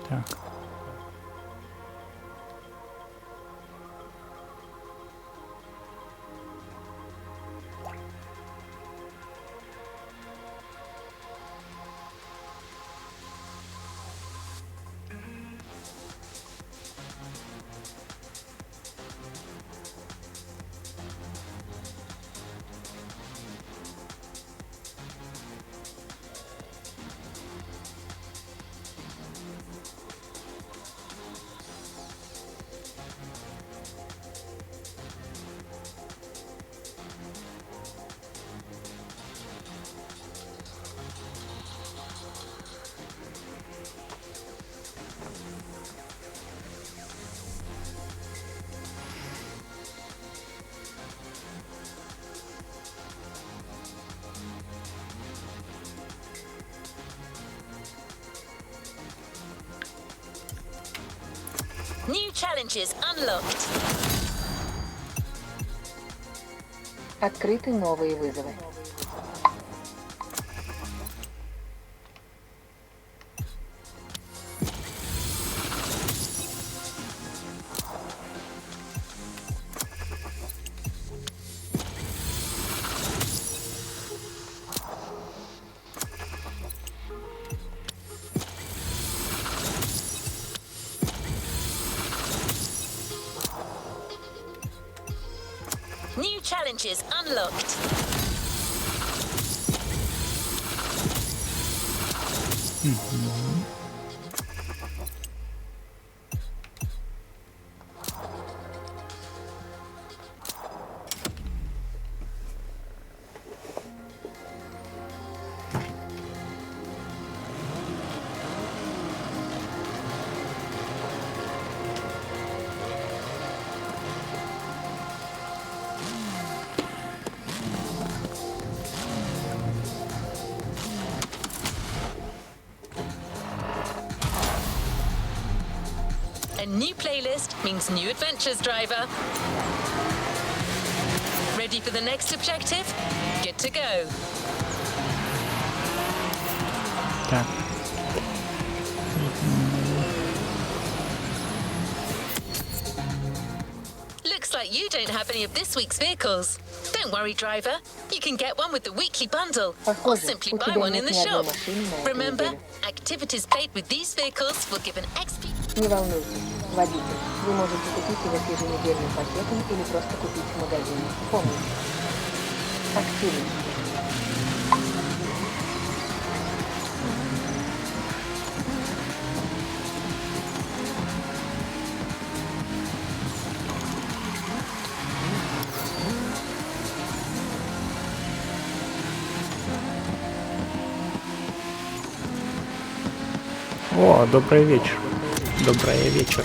Так. New challenges unlocked. Открыты новые вызовы. New challenges unlocked. A new playlist means new adventures, driver. Ready for the next objective? Good to go. Так. Looks like you don't have any of this week's vehicles. Don't worry, driver. You can get one with the weekly bundle, or Похоже, simply у buy тебя one in нет the ни одной shop. машины на эту Remember, неделю. activities played with these vehicles will give an XP. Не волнуйтесь, водитель. Вы можете купить его с еженедельным пакетом или просто купить в магазине. Помните. Активность. О, добрый вечер. Добрый вечер.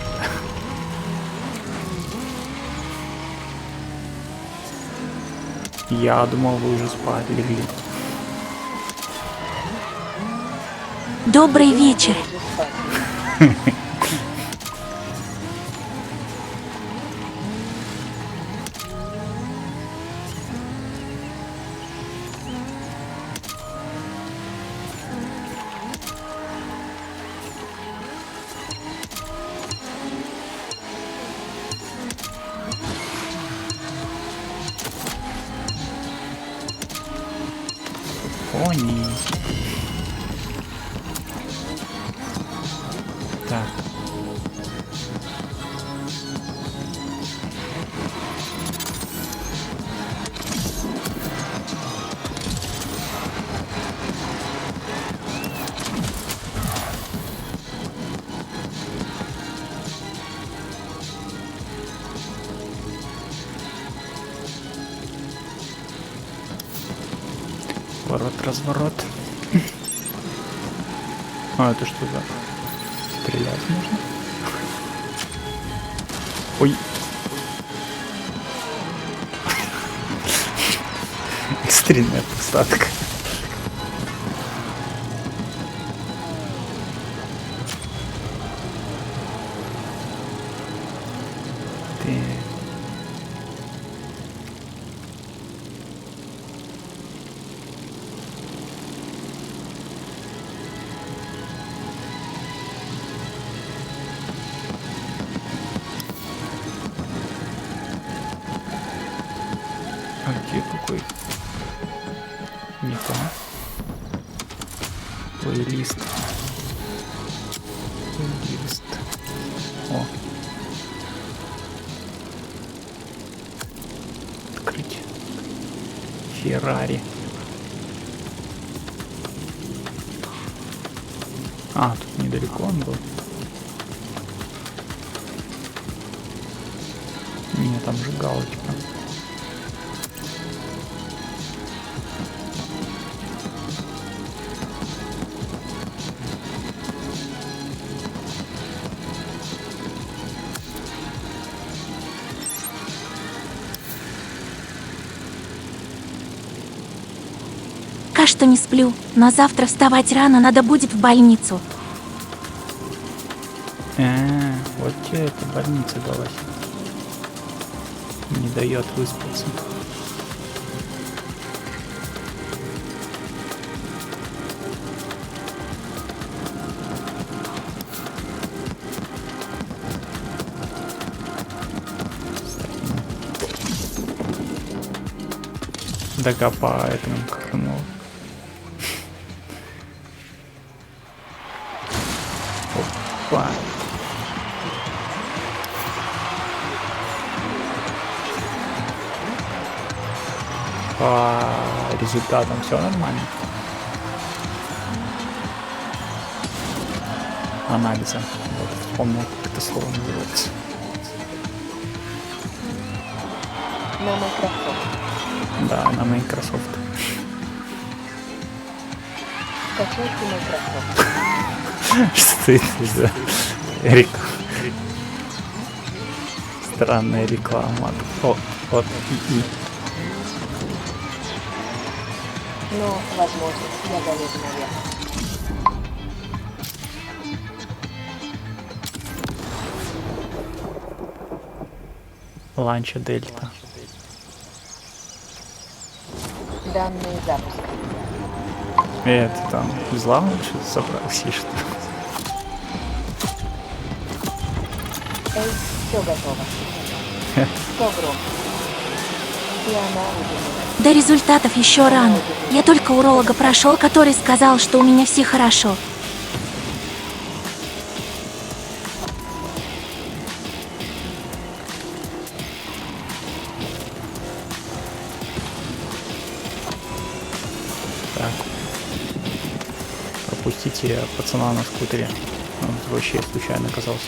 Я думал, вы уже спать легли. Добрый вечер. Пони. Так. Ворот-разворот. А, это что за... Стрелять можно? Ой. Экстренная посадка. Ты... Не то. Плейлист. Плейлист. О. Открыть. Феррари. А, тут недалеко он был. Нет, там же галочка. Пока что не сплю, но завтра вставать рано, надо будет в больницу. Вот тебе эта больница далась. Не дает выспаться. Докопает нам корму. Опа. По результатам все нормально. Анализа. Вот, вспомнил, как это слово называется. На Microsoft. Да, на Microsoft. Скачайте Microsoft. Что это за реклама? Странная реклама. От и. Но, возможно, я залезу наверх. Ланча Дельта. Данные запуска. Это там взлом что-то собрался, что ли? Эй, все готово. 100 гром. И она убежала. До результатов еще рано. Я только уролога прошел, который сказал, что у меня все хорошо. Так. Пропустите пацана на скутере. Он вообще случайно оказался.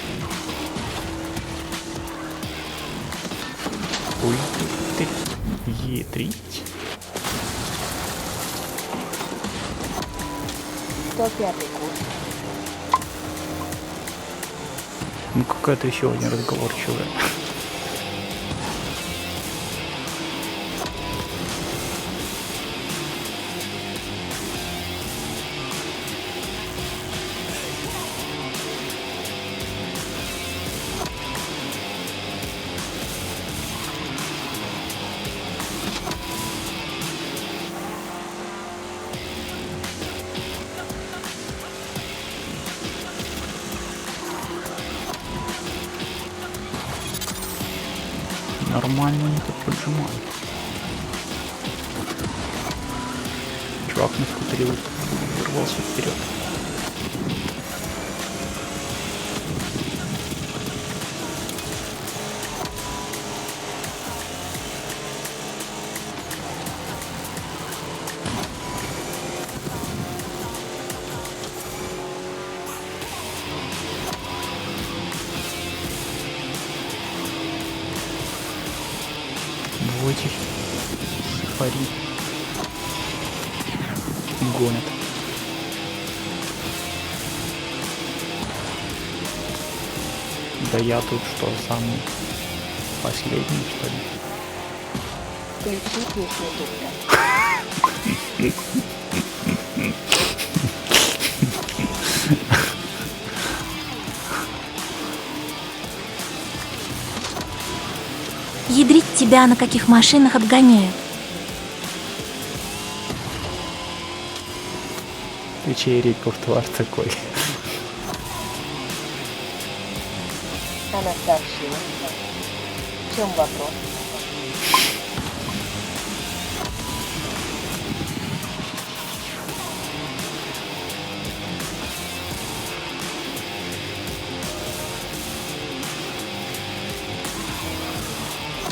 Ой, ты. Е3. 105 курс. Ну какая-то еще не разговорчивая. Нормально они тут поджимают. Чувак на скутере вырвался вперед. Вот их пари гонят. Да я тут что, самый последний, что ли? Включи песню Тутка. Ядрить тебя, на каких машинах обгоняют. Ты чей репертуар такой? Она сообщила. В чем вопрос?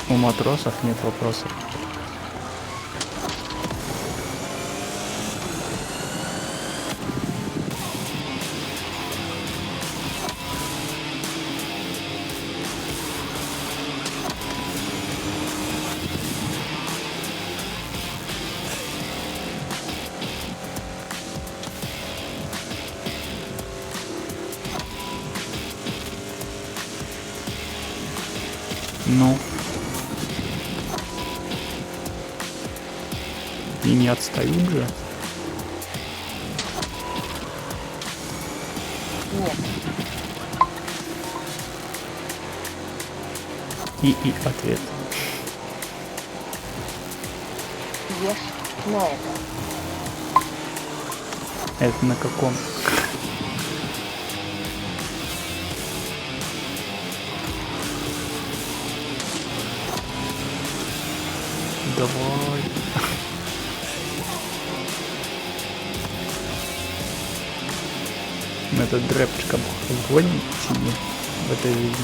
У матросов нет вопросов. Ну. И не отстают же. Нет. И ответ. Ешь на это. Это на каком? Давай. Мы этот дрэпчиком гоним себе в этой жизни.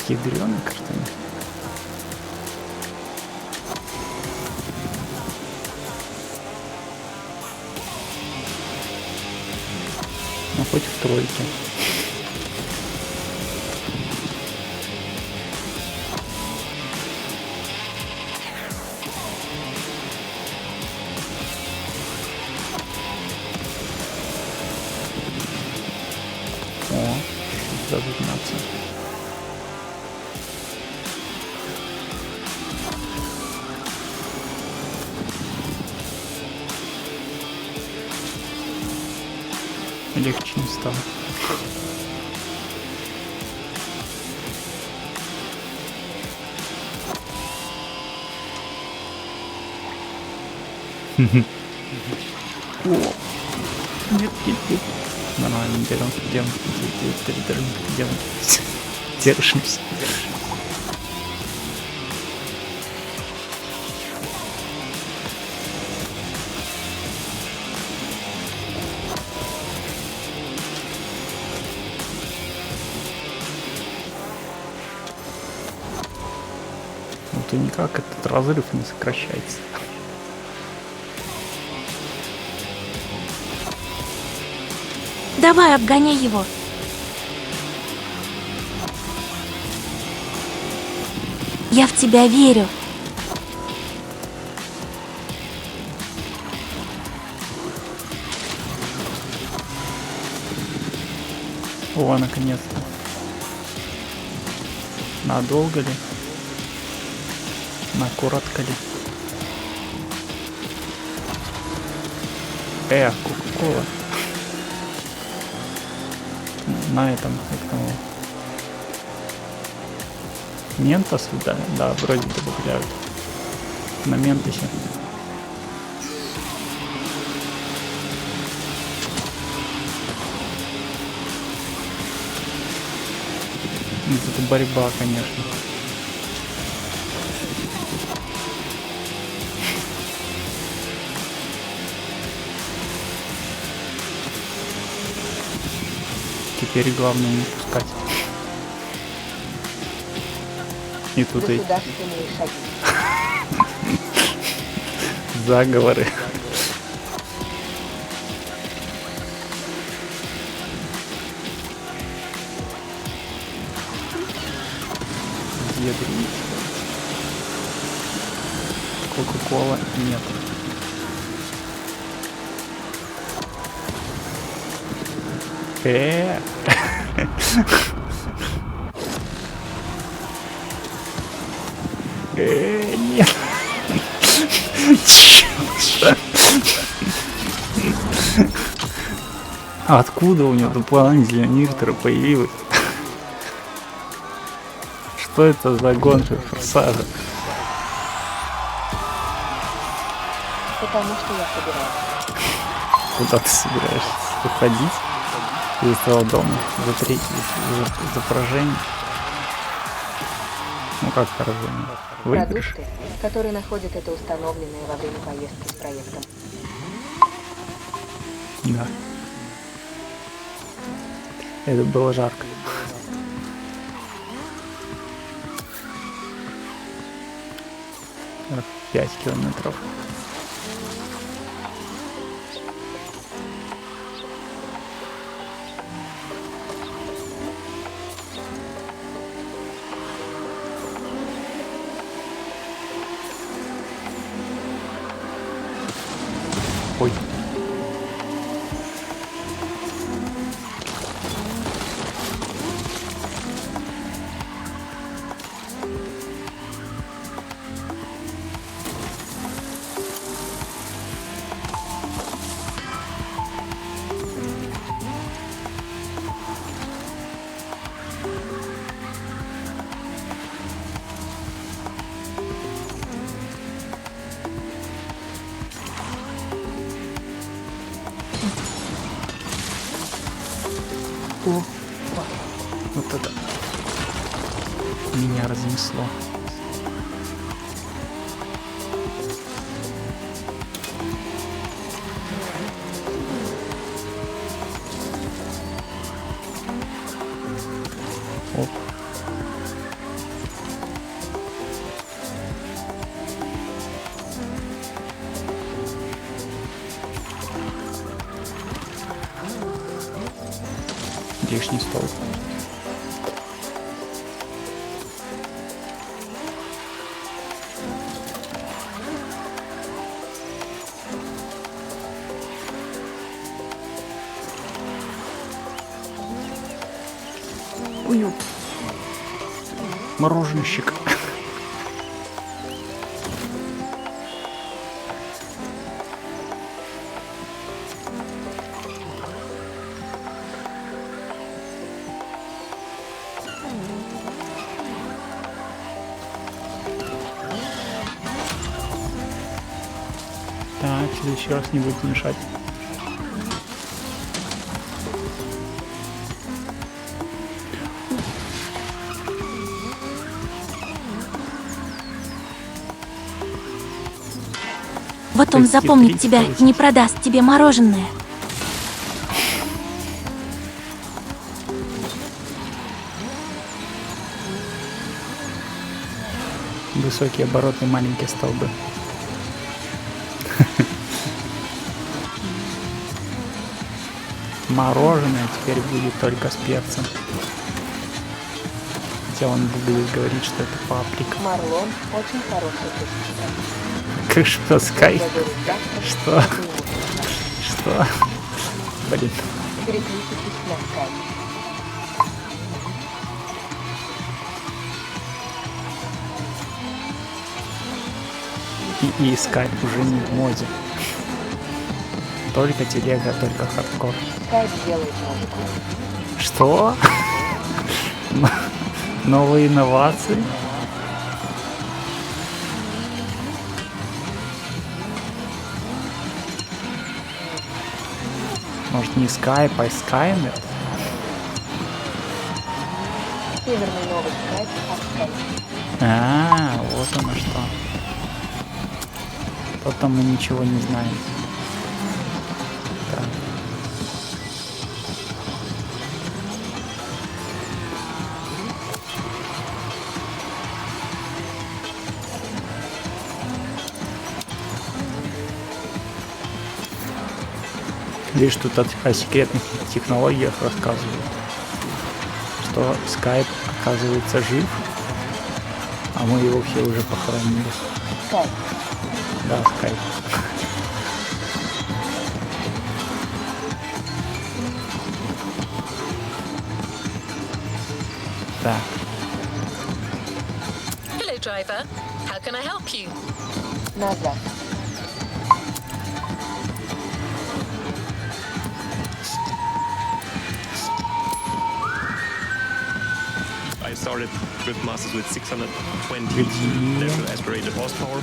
Ядрёный картон. Ну хоть в тройке. О, разогнаться. Легче не стало. О, нет. Нормально, держимся. Вот и никак этот разрыв не сокращается. Давай, обгоняй его. Я в тебя верю. О, наконец-то. Надолго ли? На коротко ли? Кока-кола. На этом, как там, Ментос, да, вроде добавляют. На Ментосе. Это борьба, конечно. Теперь главное не пускать. И тут и Государственные шаги. заговоры. Ядрить. Кока-кола нет. Нет. Откуда у него дополнительные ниртеры появились? Что это за гонка форсажа? Потому что я собираюсь. Куда ты собираешься? Уходить из этого дома? За поражение? Ну как поражение? Выигрыш? Продукты, которые находят это установленное во время поездки с проектом. Да. Это было жарко. 5 километров. Ой. О, вот это меня разнесло. Оп. Лишний стол. Ой, мороженщик. Так, в следующий раз не будет мешать. Вот он запомнит тебя и не продаст тебе мороженое. Высокие обороты, маленькие столбы. Мороженое теперь будет только с перцем. Хотя он будет говорить, что это паприка. Марлон очень хороший предпочитатель. Как что, Скай? Благодарю завтра, Что? это ему нужно. Что? Блин. Переключитесь на скайп. И скайп уже не в моде. Только телега, только хардкор. Скайп делает музыку. Что? Новые инновации? Может не скайп, а скайнет? Северный новый скайп от скайп. Вот оно что. То-то мы ничего не знаем. Так. Лишь тут о секретных технологиях рассказывают, что скайп оказывается жив, а мы его все уже похоронили. Скайп. Да, скайп. Так. Hello, driver. How can I help you? Назад. started Drift Masters with 620 natural aspirated horsepower,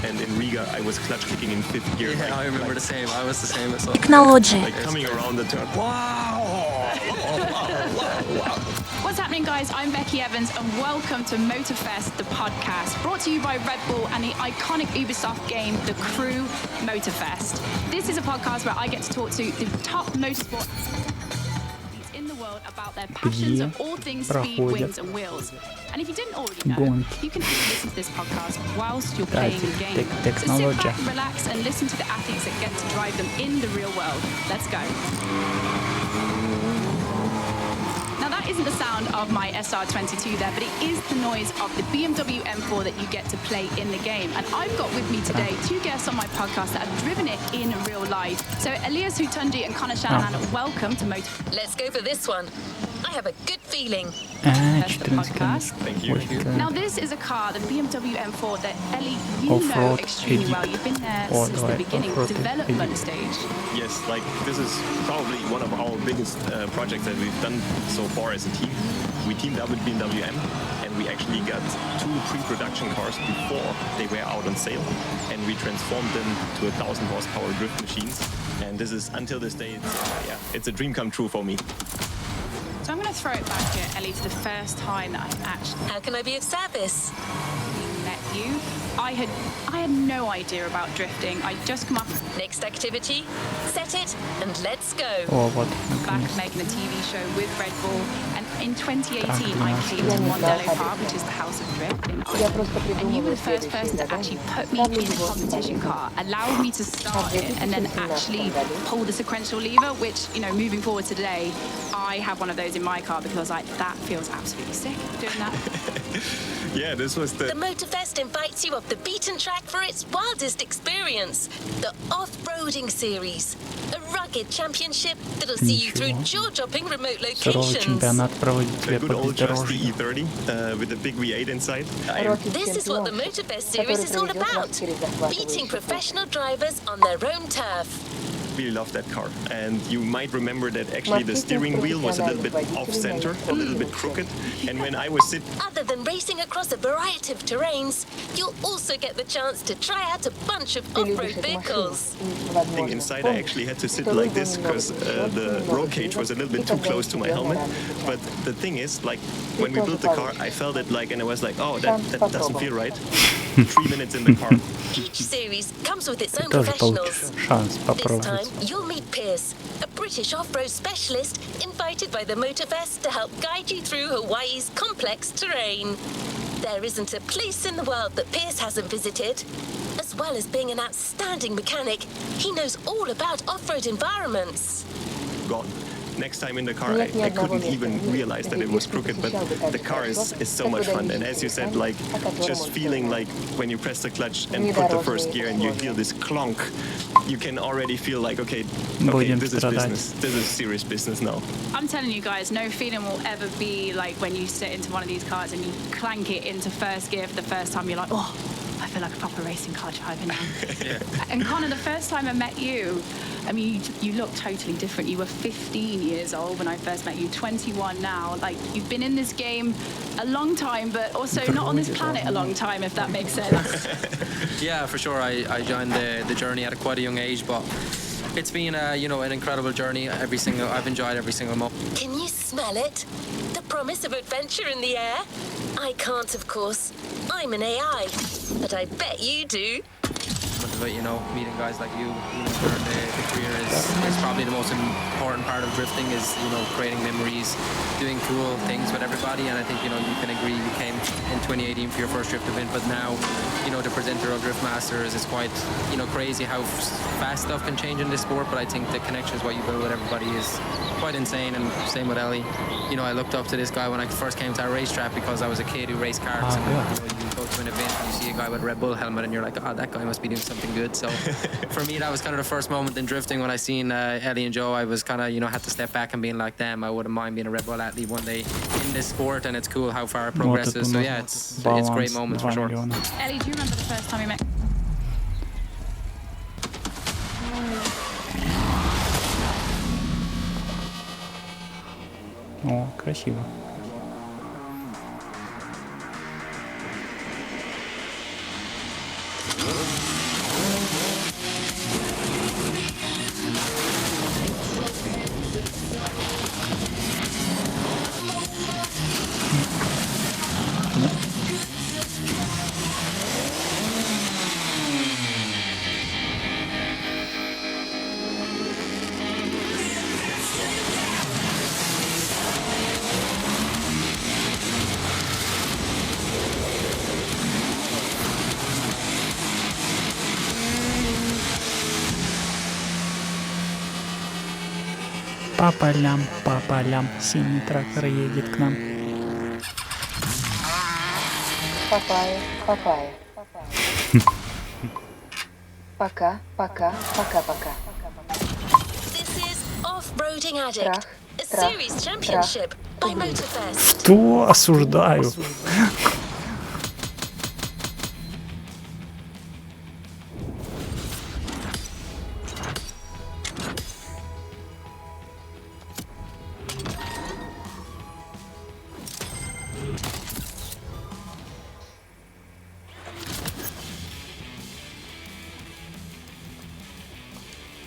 and in Riga I was clutch kicking in 5th gear. Yeah, I remember the same. I was the same as well. Technology. Like coming around the turn. Wow! What's happening, guys? I'm Becky Evans, and welcome to Motorfest, the podcast, brought to you by Red Bull and the iconic Ubisoft game, The Crew Motorfest. This is a podcast where I get to talk to the top motorsport in the world about their passions of all things speed, wings, and wheels. And if you didn't already know, you can listen to this podcast whilst you're playing the game. So sit back, relax, and listen to the athletes that get to drive them in the real world. Let's go. Now that isn't the sound of my SR22 there, but it is the noise of the BMW M4 that you get to play in the game. And I've got with me today two guests on my podcast that have driven it in real life. So Elias Hutundi and Connor Shanahan, welcome to Motor. Let's go for this one. I have a good feeling. The podcast. Thank you. Now this is a car, the BMW M4, that Ellie, you know extremely well. You've been there since the beginning, development stage. Yes, like this is probably one of our biggest projects that we've done so far as a team. We teamed up with BMW M, and we actually got 2 pre-production cars before they were out on sale, and we transformed them to 1,000 horsepower drift machines. And this is, until this day, it's a dream come true for me. So I'm going to throw it back here, Ellie, to the first time that I actually How can I be of service? met you. I had no idea about drifting. I'd just come up Next activity, set it and let's go. back making a TV show with Red Bull, and in 2018 I came to Mondello Park, which is the House of Drift in Ireland, and you were the first person to actually put me in a competition car, allowed me to start it, and then actually pull the sequential lever, which, you know, moving forward today, I have one of those in my car because I was like, that feels absolutely sick doing that. Yeah, this was The Motorfest invites you off the beaten track for its wildest experience, the off-roading series. A rugged championship that'll see you through jaw-dropping remote locations. a good old trusty E30 with a big V8 inside. This is what the Motorfest series is all about, beating professional drivers on their own turf. Really love that car, and you might remember that actually the steering wheel was a little bit off-center, a little bit crooked, and when I was sitting... Other than racing across a variety of terrains, you'll also get the chance to try out a bunch of off-road vehicles. inside, I actually had to sit like this because the roll cage was a little bit too close to my helmet. But the thing is, like, when we built the car, I felt it like, and I was like, oh, that doesn't feel right. 3 minutes in the car. Each series comes with its own professionals. This time, you'll meet Pierce, a British off-road specialist invited by the Motorfest to help guide you through Hawaii's complex terrain. There isn't a place in the world that Pierce hasn't visited. As well as being an outstanding mechanic, he knows all about off-road environments. Gone. Next time in the car, I couldn't even realize that it was crooked, but the car is so much fun. And as you said, like, just feeling like when you press the clutch and put the first gear and you hear this clonk, you can already feel like, okay, this is business. This is serious business now. I'm telling you guys, no feeling will ever be like when you sit into one of these cars and you clank it into first gear for the first time. You're like, oh, I feel like a proper racing car driver now. And Connor, the first time I met you, I mean, you look totally different. You were 15 years old when I first met you, 21 now. Like, you've been in this game a long time, but also not on this planet a long time, if that makes sense. Yeah, for sure. I joined the journey at quite a young age, but it's been an incredible journey. I've enjoyed every single moment. Can you smell it? The promise of adventure in the air? I can't, of course. I'm an AI, but I bet you do. But meeting guys like you during the career is probably the most important part of drifting, is creating memories, doing cool things with everybody. And I think you can agree, you came in 2018 for your first drift event, but now the presenter of Drift Masters is quite crazy how fast stuff can change in this sport. But I think the connections what you build with everybody is quite insane. And same with Ellie. I looked up to this guy when I first came to our racetrack because I was a kid who raced karts. And you go to an event and you see a guy with a Red Bull helmet and you're like, oh, that guy must be doing something good. So for me, that was kind of the first moment in drifting when I seen Ellie and Joe. I was kind of had to step back and being like, damn, I wouldn't mind being a Red Bull athlete one day in this sport, and it's cool how far it progresses. So yeah, it's great moments for sure. Ellie, do you remember the first time you met? О, красиво. По полям, синий трактор едет к нам. Папайя. Пока. This is Off-Roading Addict, Трах, a трах, series championship by Motorfest. Что? Осуждаю.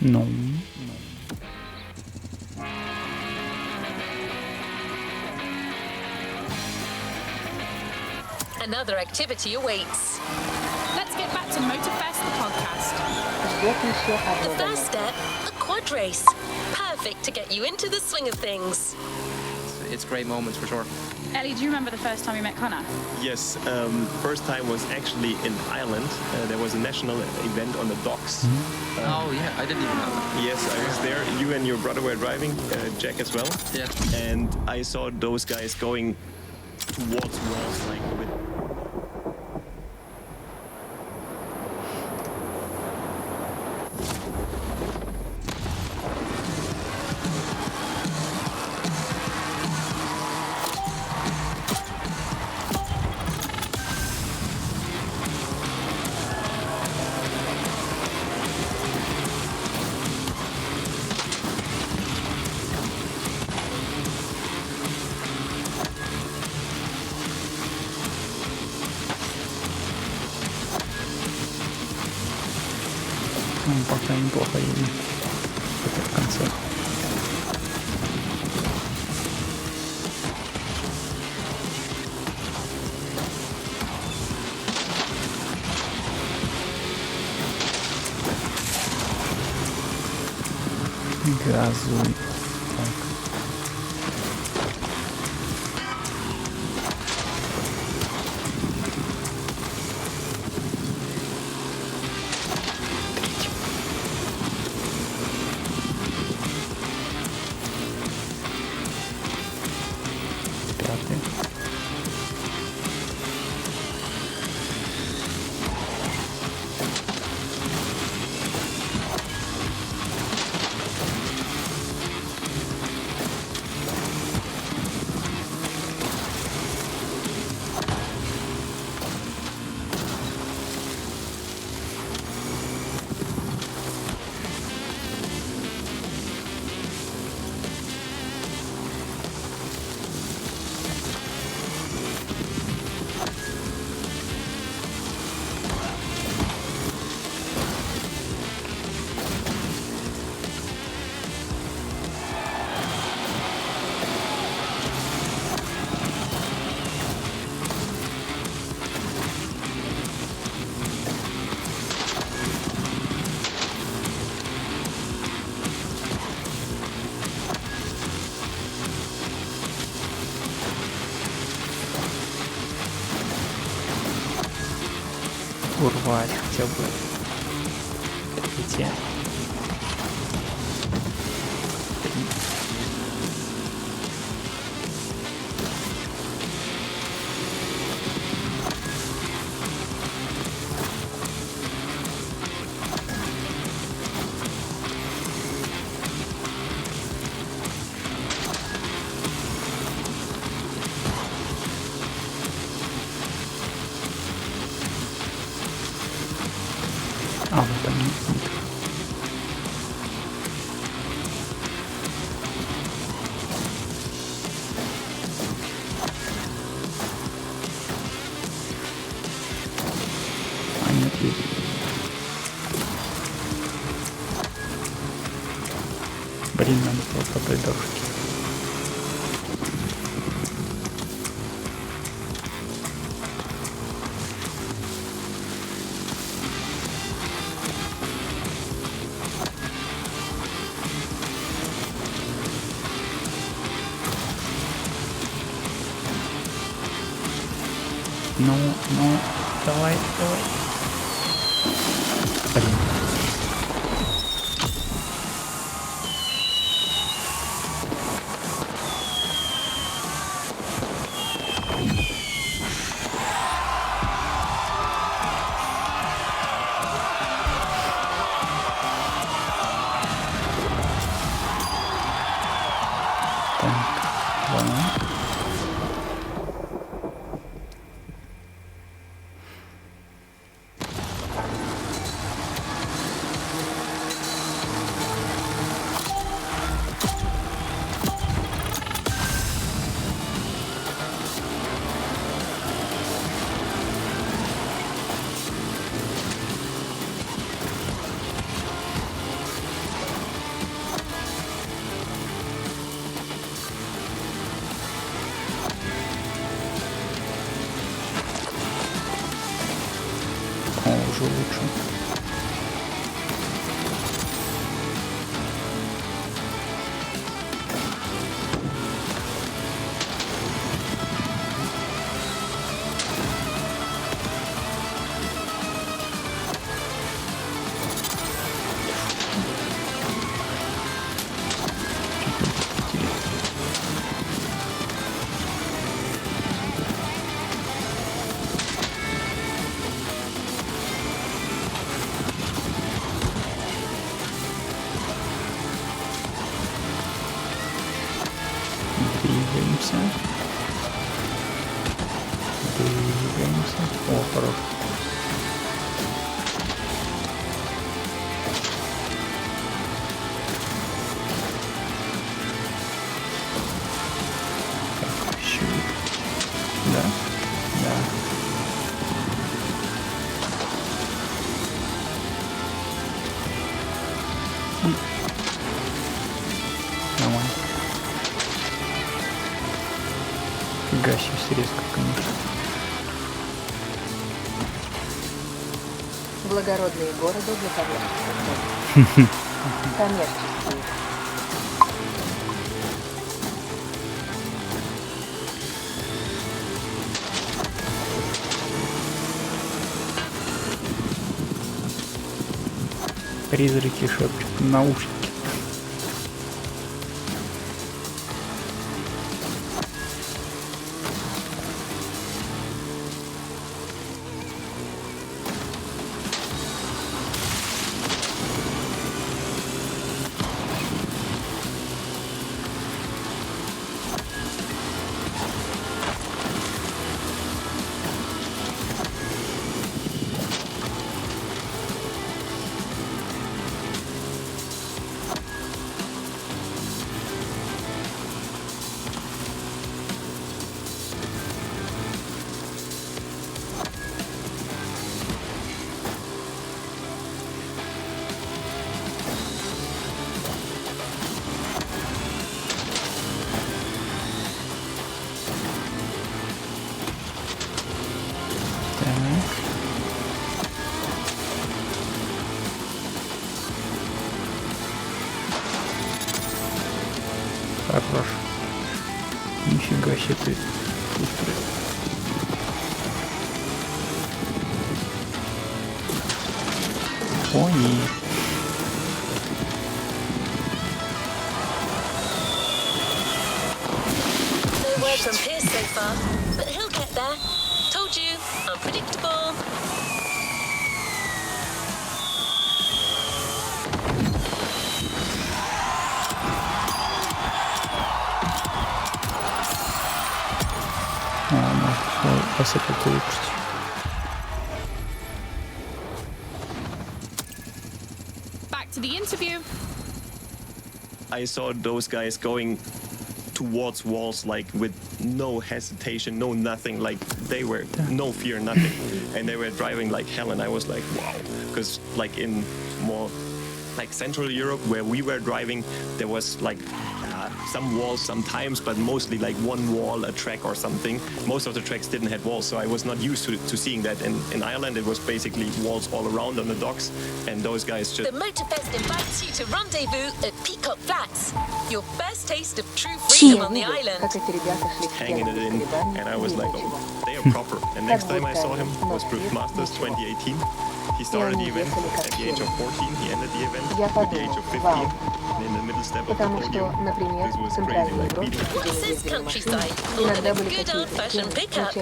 Ну. Another activity awaits. Let's get back to Motorfest, the podcast. Ждет еще The одно first занятие. step, a quad race. Perfect to get you into the swing of things. It's great moments for sure. Ellie, do you remember the first time you met Connor? Yes, first time was actually in Ireland. There was a national event on the docks. Oh yeah, I didn't even know that. Yes, I was there. You and your brother were driving, Jack as well. Yeah. And I saw those guys going towards walls like with. Пока неплохо едем. Это в конце. Газуй. Так. Пятый. Урвать хотя бы третье. А, вот там нет. А нет, есть. Блин, надо было по той дорожке. Ну, давай. Блин. Двигаемся. О, хорош. Так, щит. Да? Да. Нормально. Фига себе, резко, конечно. Благородные города для коммерческих целей. Коммерческие. Призраки шепчут на наушники. Хорош. Нифига себе ты быстрый. О, нет. No word from Pierce so far, but he'll get there. Told you, unpredictable. Посыпать выпустить. Back to the interview. I saw those guys going towards walls like with no hesitation, no nothing, like they were no fear, nothing, and they were driving like hell, and I was like, wow, because like in more like Central Europe where we were driving, there was like some walls sometimes, but mostly like one wall, a track or something. Most of the tracks didn't have walls, so I was not used to seeing that. And in Ireland, it was basically walls all around on the docks, and those guys just... The Motorfest invites you to rendezvous at Peacock Flats, your first taste of true freedom on the island. Hanging it in, and I was like, oh, they are proper. And next time I saw him was Drift Masters 2018. He started the event at the age of 14, he ended the event at the age of 15. And in the middle step of the podium, this was crazy, like beating. What's this countryside? Full of a good old-fashioned pickup.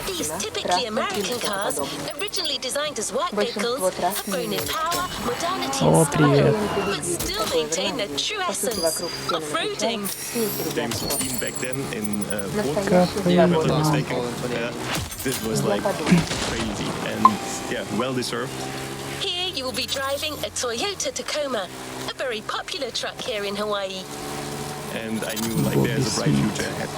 These typically American cars, originally designed as work vehicles, have grown in power, modernity and style, but still maintain their true essence, off-roading. James 15 back then in Poland, if I'm not mistaken. This was like crazy and yeah, well deserved. Here you will be driving a Toyota Tacoma, a very popular truck here in Hawaii. And I knew like there's a bright future ahead.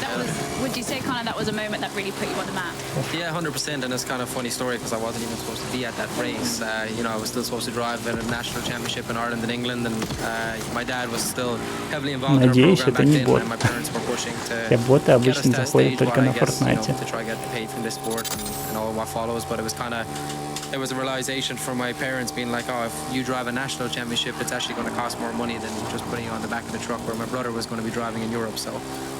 That was, would you say, Connor, that was a moment that really put you on the map? Yeah, 100%, and it's kind of a funny story because I wasn't even supposed to be at that race. You know, I was still supposed to drive at a national championship in Ireland and England, and my dad was still heavily involved in the program back then, and my parents were pushing to боты get us обычно to a заходят stage только where, на I guess, you know, Fortnite. to try to get paid from this sport and all what follows. But it was kind of, it was a realization from my parents being like, oh, if you drive a national championship, it's actually going to cost more money than just putting you on the back of the truck, where my brother was going to be driving in Europe. So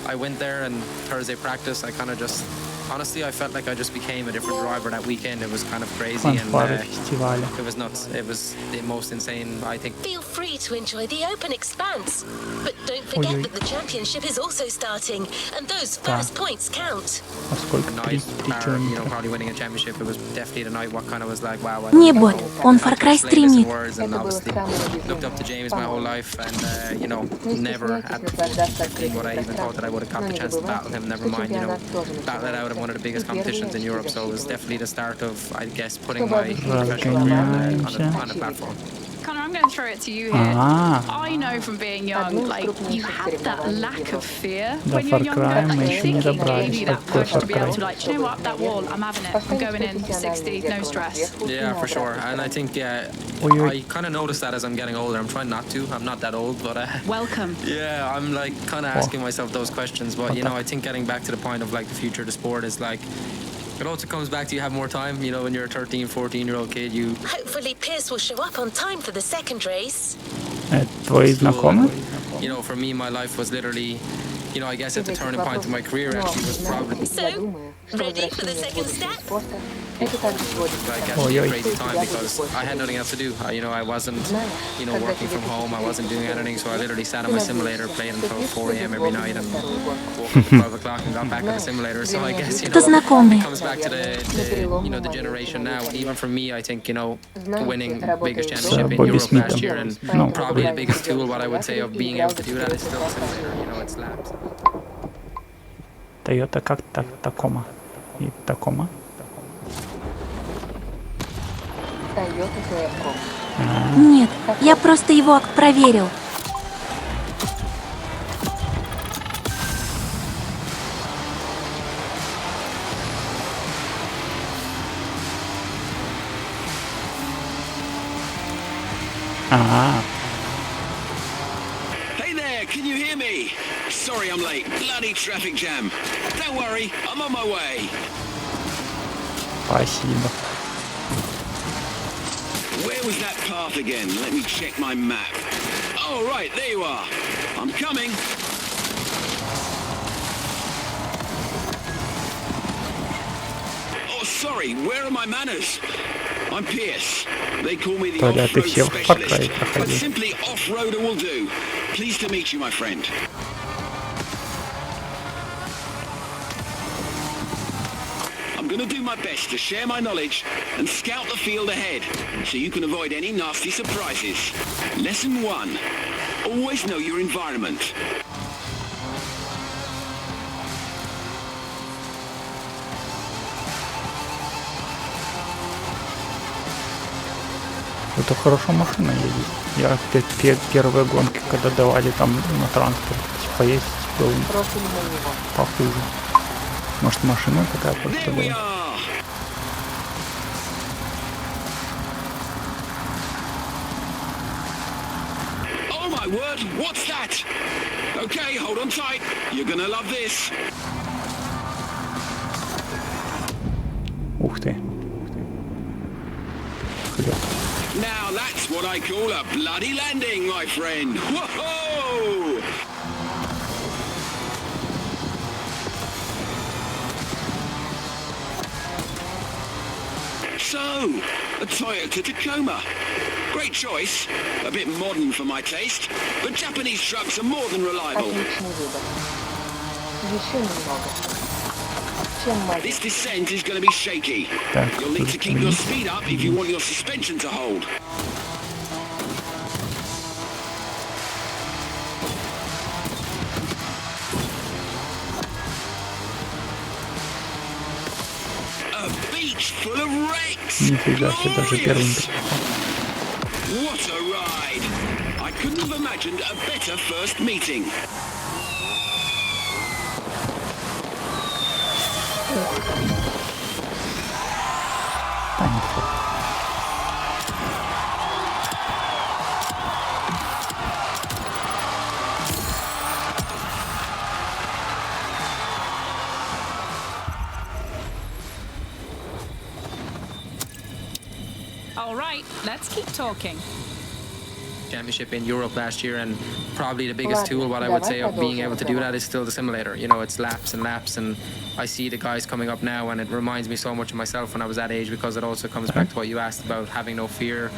I went there, and Thursday practice, I kind of just honestly, I felt like I just became a different driver that weekend. It was kind of crazy, and Фанфары фестиваля. it was nuts. It was the most insane, I think. Feel free to enjoy the open expanse. But don't forget Ой-ой. that the championship is also starting, and those first points count. А сколько? Night, 33 you know, километра. probably winning a championship. It was definitely the night what kind of was like, wow. Не бот, он Far Cry стримит. And obviously looked up to James my whole life, and you know, never at 15 what I even thought that I would have got the chance to battle him. Never mind, you know, battle it out in one of the biggest competitions in Europe. So it was definitely the start of, I guess, putting my professional career on the platform. Connor, I'm going to throw it to you here. I know from being young, like, you had that lack of fear Да, when you're Far younger. Cry I мы еще think не it gave добрались. you that Какой push to Far be able Cry? to, like, do you know what, up that wall, I'm having it. I'm going in 60, no stress. Yeah, for sure. And I think, Ой-ой. I kind of noticed that as I'm getting older. I'm trying not to. I'm not that old, but Welcome. yeah, I'm like kind of asking myself those questions. But you know, I think getting back to the point of like the future of the sport is like, it also comes back to you have more time. You know, when you're a 13, 14-year-old kid, you Hopefully, Pierce will show up on time for the second race. Это твои знакомые? you know, for me, my life was literally, you know, I guess at the turning point of my career actually was probably So, ready for the second step? like actually a crazy time because I had nothing else to do. You know, I wasn't, you know, working from home. I wasn't doing anything. So I literally sat on my simulator, played until 4 a.m. every night, and woke up at 12 o'clock and got back on the simulator. So I guess, you Кто know, знакомый? it comes back to the you know, the generation now. Even for me, I think, you know, winning biggest championship in Bobby Europe Smith. last year, and No. probably the biggest tool, what I would say, of being able to do that is still the simulator. You know, it's laps. Toyota как так, Tacoma. И Tacoma. Нет, я просто его проверил. Hey there, can you hear me? Sorry I'm late. Bloody traffic jam. Don't worry, I'm on my way. Спасибо. Where was that path again? Let me check my map. Oh, right, there you are. I'm coming. Oh, sorry, where are my manners? I'm Pierce. They call me the Толя, ты off-road все в Far Cry specialist. But проходил. simply off-roader will do. Pleased to meet you, my friend. I'm going to do my best to share my knowledge and scout the field ahead so you can avoid any nasty surprises. Lesson 1. Always know your environment. Это хорошо машина едет. Я первые гонки, когда давали там на транспорт поездить, был похуже. Может, машина такая просто There we была? are. Oh my word, what's that? Okay, hold on tight. You're gonna love this. Ух ты. Клёв. Now that's what I call a bloody landing, my friend. Whoa! So, a Toyota Tacoma. Great choice. A bit modern for my taste, but Japanese trucks are more than reliable. Отличный выбор. Еще немного. Чем мать? This descent is going to be shaky. Так, You'll need to keep your speed up if you want your suspension to hold. A beach full of wrecks. Нифига себе, даже первым Glorious. приехал. What a ride! I couldn't have imagined a better first meeting. All right, let's keep talking. championship in Europe last year, and probably the biggest tool, what I would say, of being able to do that is still the simulator. You know, it's laps and laps, and I see the guys coming up now, and it reminds me so much of myself when I was that age, because it also comes back to what you asked about having no fear,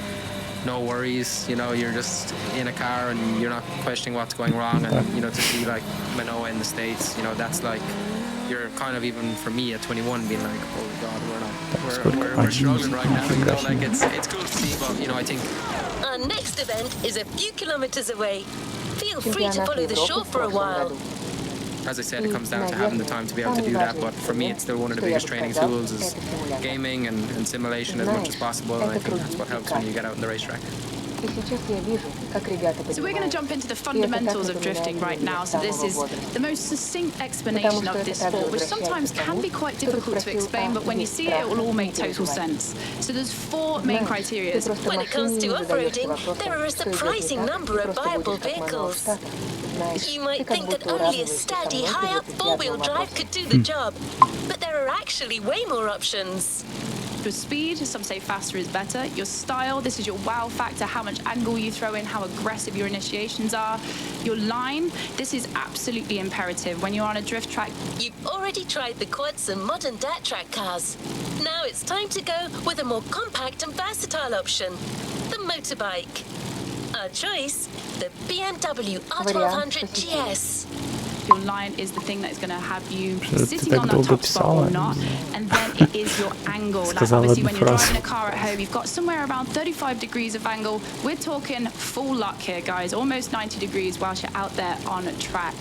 no worries. You know, you're just in a car and you're not questioning what's going wrong. And you know, to see like Manoa in the States, you know, that's like, you're kind of, even for me at 21, being like, oh God, we're struggling right now. You know, like it's cool to see, but you know, I think our next event is a few kilometers away. Feel free to follow the show for a while. As I said, it comes down to having the time to be able to do that, but for me it's still one of the biggest training tools is gaming and simulation as much as possible, and I think that's what helps when you get out on the racetrack. So we're going to jump into the fundamentals of drifting right now. So this is the most succinct explanation of this sport, which sometimes can be quite difficult to explain, but when you see it, it will all make total sense. So there's 4 main criteria. When it comes to off-roading, there are a surprising number of viable vehicles. You might think that only a steady, high-up four-wheel drive could do the job, but there are actually way more options. Your speed, some say faster is better. Your style, this is your wow factor, how much angle you throw in, how aggressive your initiations are. Your line, this is absolutely imperative. When you're on a drift track, you've already tried the quads and modern dirt track cars. Now it's time to go with a more compact and versatile option, the motorbike. Our choice, the BMW R1200 GS. Your line is the thing that is going to have you sitting on that top spot or not, and then it is your angle. Like obviously when you're driving a car at home, you've got somewhere around 35 degrees of angle. We're talking full luck here, guys, almost 90 degrees whilst you're out there on a track.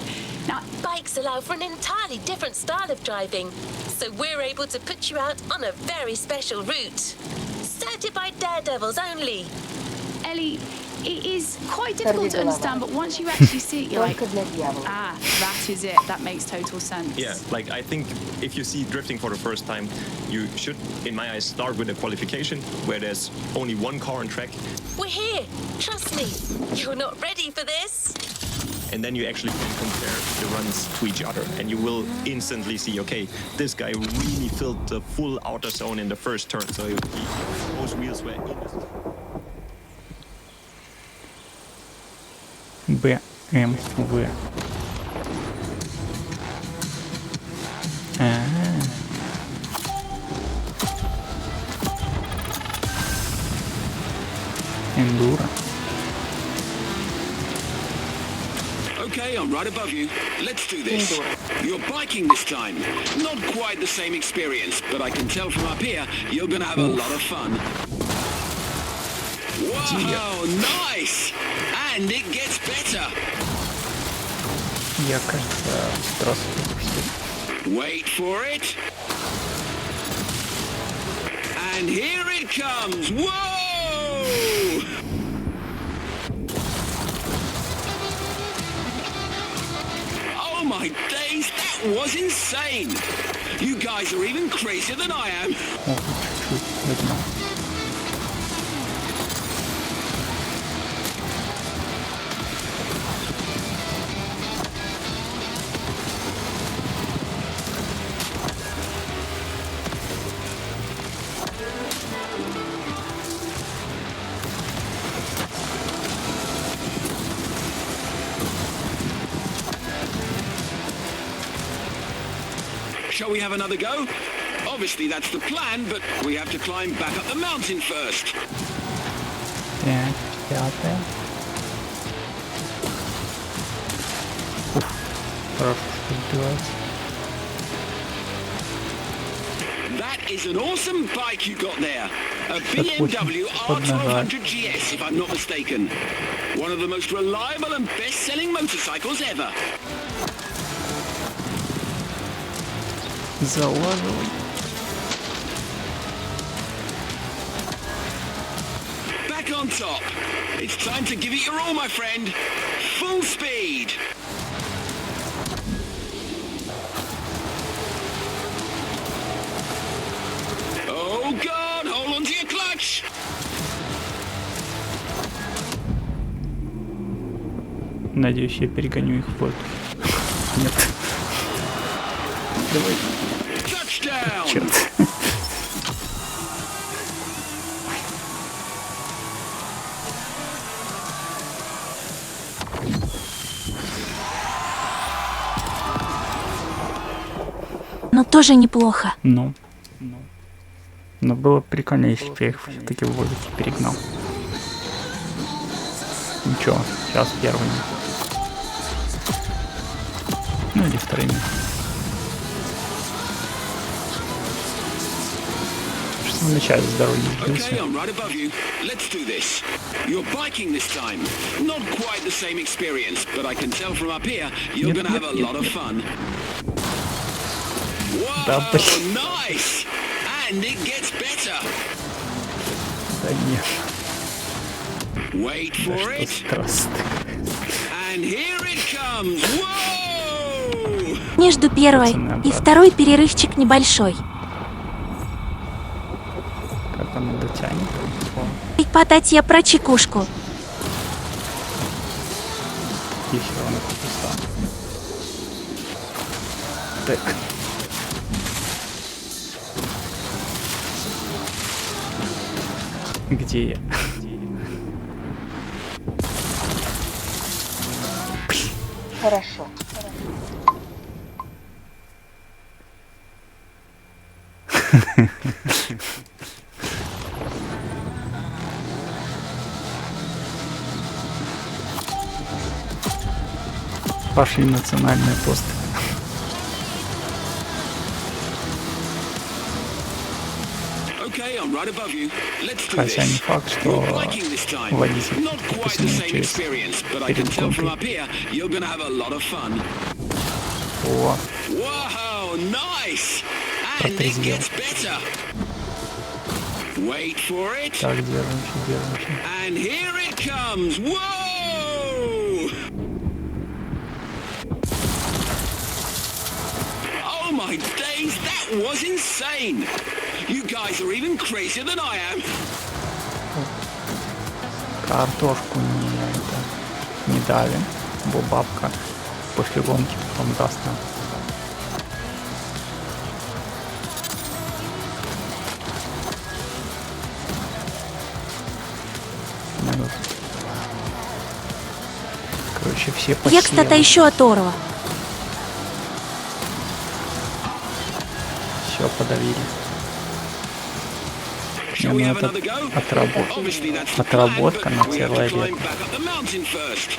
Now, bikes allow for an entirely different style of driving, so we're able to put you out on a very special route. Certified daredevils only. Ellie, it is quite difficult to understand, but once you actually see it, you're like, ah, that is it. That makes total sense. Yeah, like I think if you see drifting for the first time, you should, in my eyes, start with a qualification where there's only one car on track. We're here. Trust me. You're not ready for this. And then you actually can compare the runs to each other, and you will instantly see, okay, this guy really filled the full outer zone in the first turn, so those wheels were in the... BMW. Enduro. Okay, I'm right above you. Let's do this. You're biking this time. Not quite the same experience, but I can tell from up here, you're gonna have a lot of fun. Wow, nice! And it gets better. Я, кажется, здравствуйте. Wait for it. And here it comes. Whoa! Oh my days, that was insane. You guys are even crazier than I am. Shall we have another go? Obviously that's the plan, but we have to climb back up the mountain first. Так, пятая. Хорошо, что сбивается. That is an awesome bike you got there. A BMW R1200 GS, if I'm not mistaken. One of the most reliable and best-selling motorcycles ever. Залаживай. Back on top. It's time to give it your all, my friend. Full speed. Oh God, hold on to your clutch. Надеюсь, я перегоню их в воздухе. Нет. Давай. Черт. но тоже неплохо. Но было прикольно, если бы я их все-таки в воздухе перегнал. Ничего, сейчас первыми. Ну или вторыми. В самом начале с дороги сбился. Okay, I'm right above you. Let's do this. You're biking this time. Not quite the same experience, but I can tell from up here you're gonna have a lot of fun. Да, Whoa, блин. nice! And it gets better. Да нет, Wait да for it. что страшно. And here it comes. Whoa! Между первой и второй перерывчик небольшой. Как он дотянет? И потать я про чекушку. И все, он написал. Так. Где я? Хорошо. Пошли национальные тосты. Okay, I'm right above you. Let's do Хотя не this. факт, что You're biking this time. водитель Not quite the допустим same через experience, but I can перед tell from гонкой. up here you're gonna have a lot of fun. О, Whoa, nice! And it Протрезвел. gets better. Wait for it. так держимся. And here it comes. Whoa! Oh my days, that was insane! You guys are even crazier than I am. Картошку не дали, бо бабка после гонки потом даст нам. Минут. Короче, все Я, посеяны. кстати, еще оторва. Все подавили. Shall we ну have это another go? Obviously that's the plan, отработка but на we have to целое climb лето. back up the mountain first.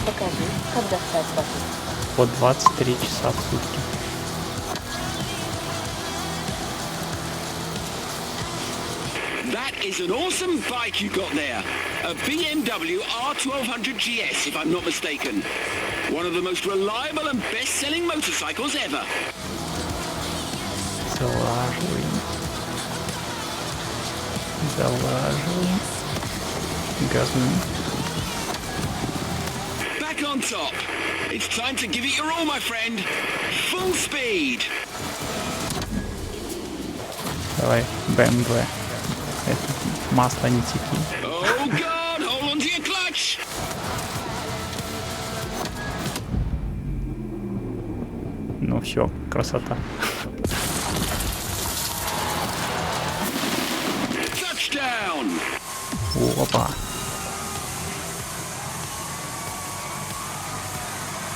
Покажи, как достать батут. По 23 часа в сутки. That is an awesome bike you got there. A BMW R1200 GS, if I'm not mistaken. One of the most reliable and best-selling motorcycles ever. Залаживаем. Газуем. Back on top. It's time to give it your all, my friend. Full speed. Давай, BMW. Это масло не теки. Oh, God, hold on to your clutch. Ну все, красота. Touchdown. Опа.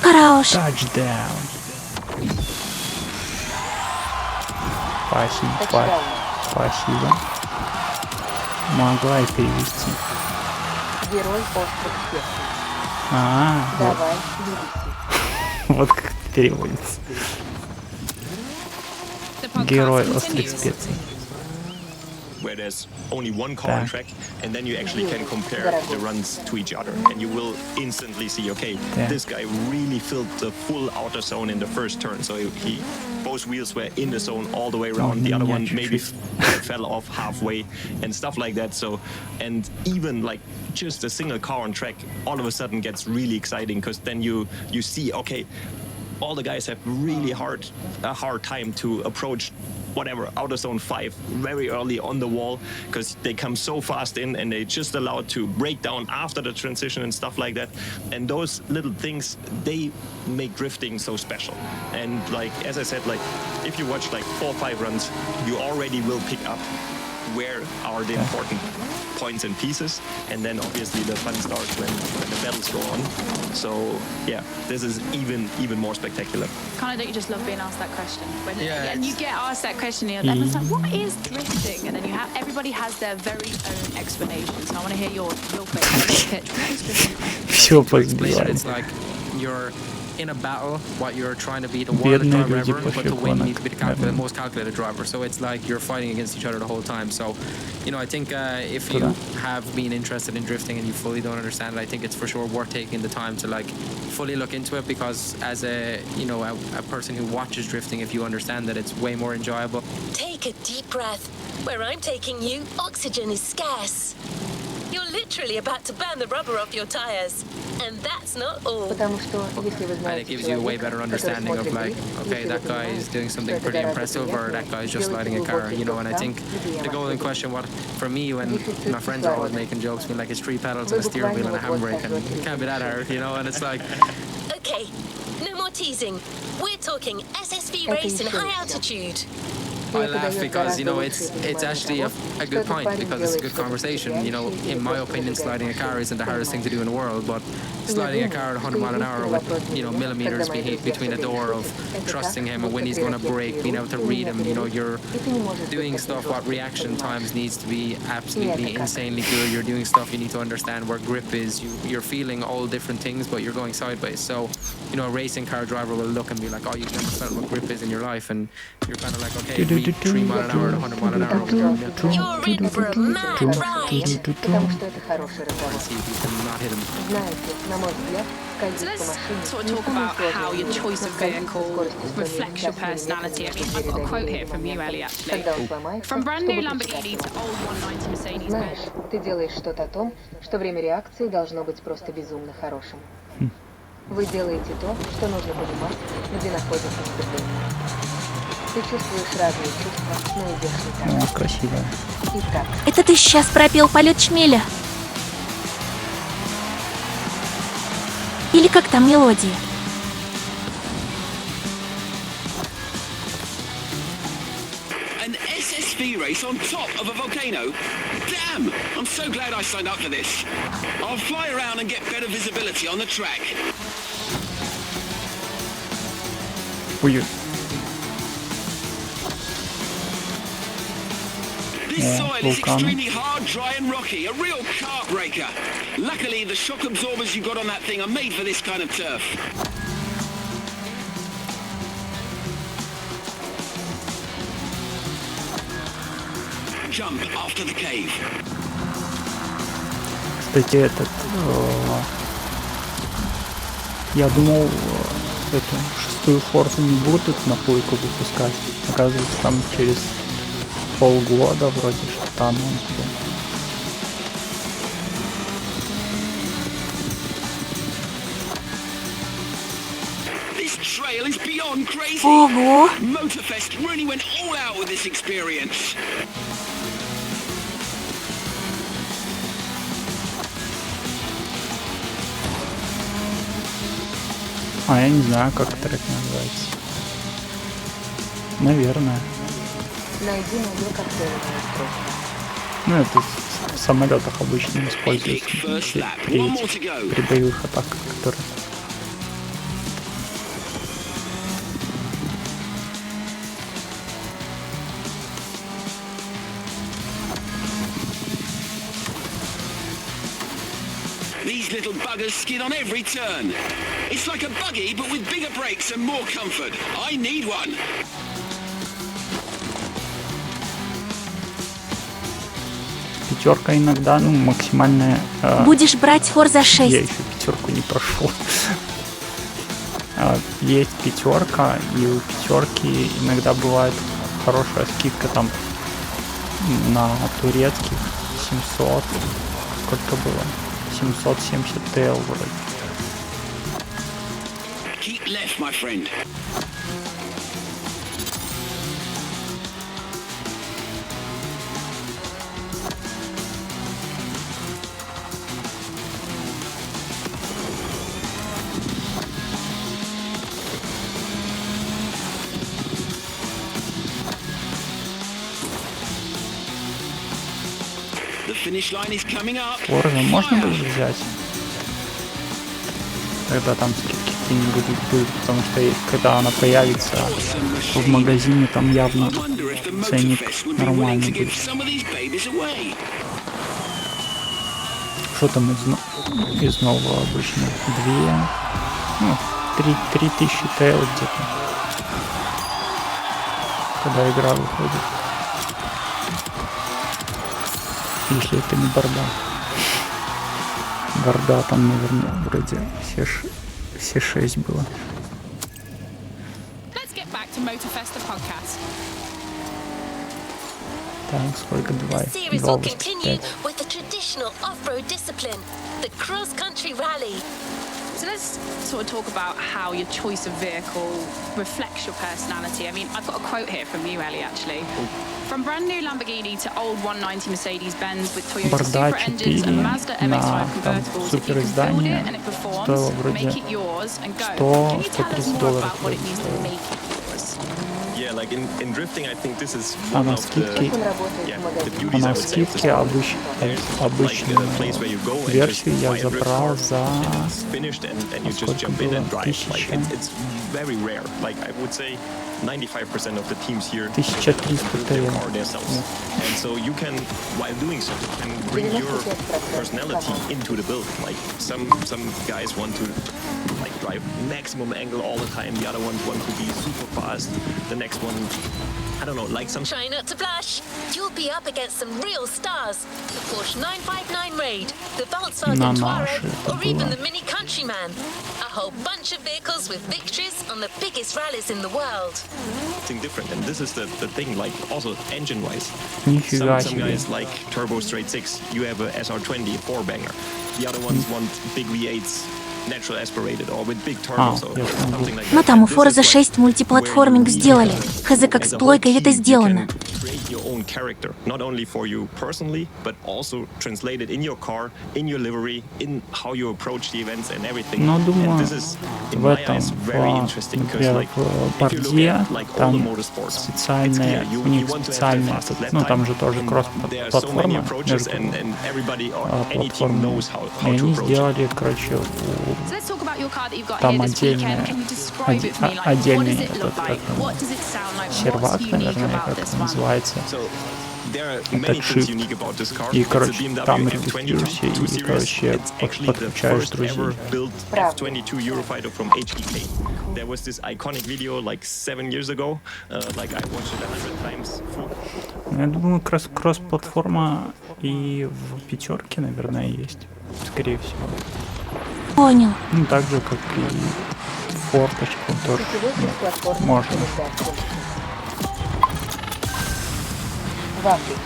Хорош. Тачдаун. Спасибо. Тачдаун. Спасибо. Могла и перевести. Герой острых специй. Вот, Давай, двигайся. вот как это переводится. Герой острых специй. Where there's only one car on track, and then you actually can compare the runs to each other, and you will instantly see, okay, this guy really filled the full outer zone in the first turn, so both wheels were in the zone all the way around. The other one maybe fell off halfway and stuff like that. So, and even like just a single car on track, all of a sudden gets really exciting because then you see, okay, all the guys have really a hard time to approach whatever outer zone 5 very early on the wall because they come so fast in and they just allowed to break down after the transition and stuff like that. And those little things, they make drifting so special. And like as I said, like if you watch like 4 or 5 runs, you already will pick up where are the important points and pieces, and then obviously the fun starts when the battles go on. So yeah, this is even more spectacular. Kind of don't you just love being asked that question? Yeah, And you get asked that question, and everyone's like, "What is drifting?" And then everybody has their very own explanation. So I want to hear your pitch. What is drifting? Все To explain it, позбиваем. it's like you're in a battle, what you're trying to be the wildest Бедные driver люди ever, but после to win you need to be the гонок. most calculated driver. So it's like you're fighting against each other the whole time. So, you know, I think if you have been interested in drifting and you fully don't understand it, I think it's for sure worth taking the time to like fully look into it, because as a person who watches drifting, if you understand that, it's way more enjoyable. Take a deep breath. Where I'm taking you, oxygen is scarce. You're literally about to burn the rubber off your tires. And that's not all. Потому что, если вы And it знаете gives you a way better человека, который understanding of смотрит like, дрифт, okay, если that вы guy is понимаете, doing что something это pretty гораздо impressive, or приятнее, that guy is just делайте sliding a car, глубокий you know. And I вдох think там, где я the вас golden веду. question, what for me, when my friends are always making jokes, being like, it's 3 pedals and a steering wheel and a handbrake, and it can't be that hard, you know. And it's like, Okay, no more teasing. We're talking SSV race in high altitude. I laugh because, you know, it's actually a good point, because it's a good conversation. You know, in my opinion, sliding a car isn't the hardest thing to do in the world, but sliding a car at 100 mile an hour with, you know, millimeters between the door, of trusting him and when he's going to brake, being able to read him, you know, you're doing stuff what reaction times needs to be absolutely insanely good. You're doing stuff you need to understand where grip is. You're feeling all different things, but you're going sideways. So, you know, a racing car driver will look and be like, oh, you've never felt what grip is in your life, and you're kind of like, okay, 3 mile an hour at 100 mile an hour. You're in for a mad ride. Потому что это хороший разговор. See if you can not hit him. Знаете, на мой взгляд, So ходить let's по машине sort of не talk самое about сложное how your дело, choice но of скользить со vehicle скоростью 100 reflects your мм personality. I mean, I've got a quote here from you, Ellie, actually. Когда он сломается, From brand new чтобы Lamborghini to прочитать. old 190 Mercedes Знаешь, Benz. ты делаешь что-то о том, что время реакции должно быть просто безумно хорошим. Вы делаете то, что нужно понимать, где находится сцепление. Ты чувствуешь разные чувства, но идешь не так. Красивая. Итак, Это ты сейчас пропел полет шмеля? Или как там мелодия? An SSV race on top of a volcano? Damn! I'm so glad I signed up for this. I'll fly around and get better visibility on the track. Ой, This soil is volcano. extremely hard, dry and rocky, a real car breaker. Luckily, the shock absorbers you got on that thing are made for this kind of turf. Jump after the cave. Кстати, я думал, эту шестую форсу не будут на плойку выпускать. Оказывается, там через полгода вроде что-то анонс был. This trail is beyond crazy. Ого! Motorfest really went all out with this experience. Я не знаю, как трек называется. Наверное. найди мое коктейльное устройство. Ну, это в самолетах обычно используется при боевых атаках, которые... These little buggers skid on every turn. It's like a buggy, but with bigger brakes and more comfort. I need one. Пятерка иногда, ну, максимальная... Будешь брать Форза 6. Я еще пятерку не прошел. Есть пятерка, и у пятерки иногда бывает хорошая скидка там на турецких 700. Сколько было? 770 TL вроде. Keep left, my friend. The finish line is coming up. Forza можно будет взять? Когда там скидки какие-нибудь будут, потому что когда она появится в магазине, там явно ценник нормальный будет. Что там из нового обычно? 3000 TL где-то, когда игра выходит. Если это не борда. Борда там, наверное, вроде все 6 было. Let's get back to motorfest, the podcast. Так, сколько? The series will continue 2:85. with the traditional off-road discipline, the cross-country rally. So let's sort of talk about how your choice of vehicle reflects your personality. I mean, I've got a quote here from you, Ellie, actually. From brand new Lamborghini to old 190 Mercedes-Benz with Toyota Борда Supra engines 4 and Mazda на MX-5 там convertibles, if you can build it супериздание and it performs, стоило make вроде it yours and go. Can you tell us more $130 about what it means to make it yours? Yeah, like in drifting, I think this is А one на of the, скидке, the beauties, I на would say, of the скидке sport. обычную Like a place where you go and версию just я buy a drift забрал car, за and it's finished and you just сколько jump in было? and drive. Like 1000. it's very rare. Like I would say 95% of the teams here 1300 build their TL. car themselves. And so you can, while doing so, you can bring your personality into the build. Like some guys want to like drive maximum angle all the time. The other ones want to be super fast. The next one, I don't know, like some. Try not to blush. You'll be up against some real stars. The Porsche 959 Raid, the Volkswagen Touareg, or even the Mini Countryman. A whole bunch of vehicles with victories on the biggest rallies in the world. Something different, and this is the thing, like also engine-wise. Нифига Some себе. guys like turbo straight 6. You have a SR20, a 4-banger. The other ones want big V8s, natural aspirated, or with big turbos, or something like that. Ну там у This is Forza like 6 мультиплатформинг where you сделали. can, Хз, как as с a whole плойкой это team, you сделано. can create your own character, not only for you personally, but also translated in your car, in your livery, in how you approach the events and everything. Но And думаю, this is, in в my этом, eyes, very interesting, because например, like, в if you look борде at like all the там motorsports, it's специальные, clear, у них you want to have the специальные, fastest lap ну там time, же тоже and there are so many кросс-платформа approaches, между and everybody or any team платформами. knows how И to они approach it. сделали, короче, So let's talk about your car that you've got там here this weekend. отдельная, Can you describe it for me? Like, what отдельный does it look этот, like? как What does it sound like? сервак, What's unique наверное, about как this это one? называется. So there are many Это things шип. unique about this car. И, It's a короче, BMW там M22 регистрируешься и, series. короче, It's actually the подключаешь first ever друзей. built F22 Eurofighter from HDK. There was this iconic video like 7 years ago. Like I watched it 100 times. Я думаю, кросс-платформа и в пятерке, наверное, есть. Скорее всего. Понял. Ну, так же, как и форточку тоже можно. В Африке.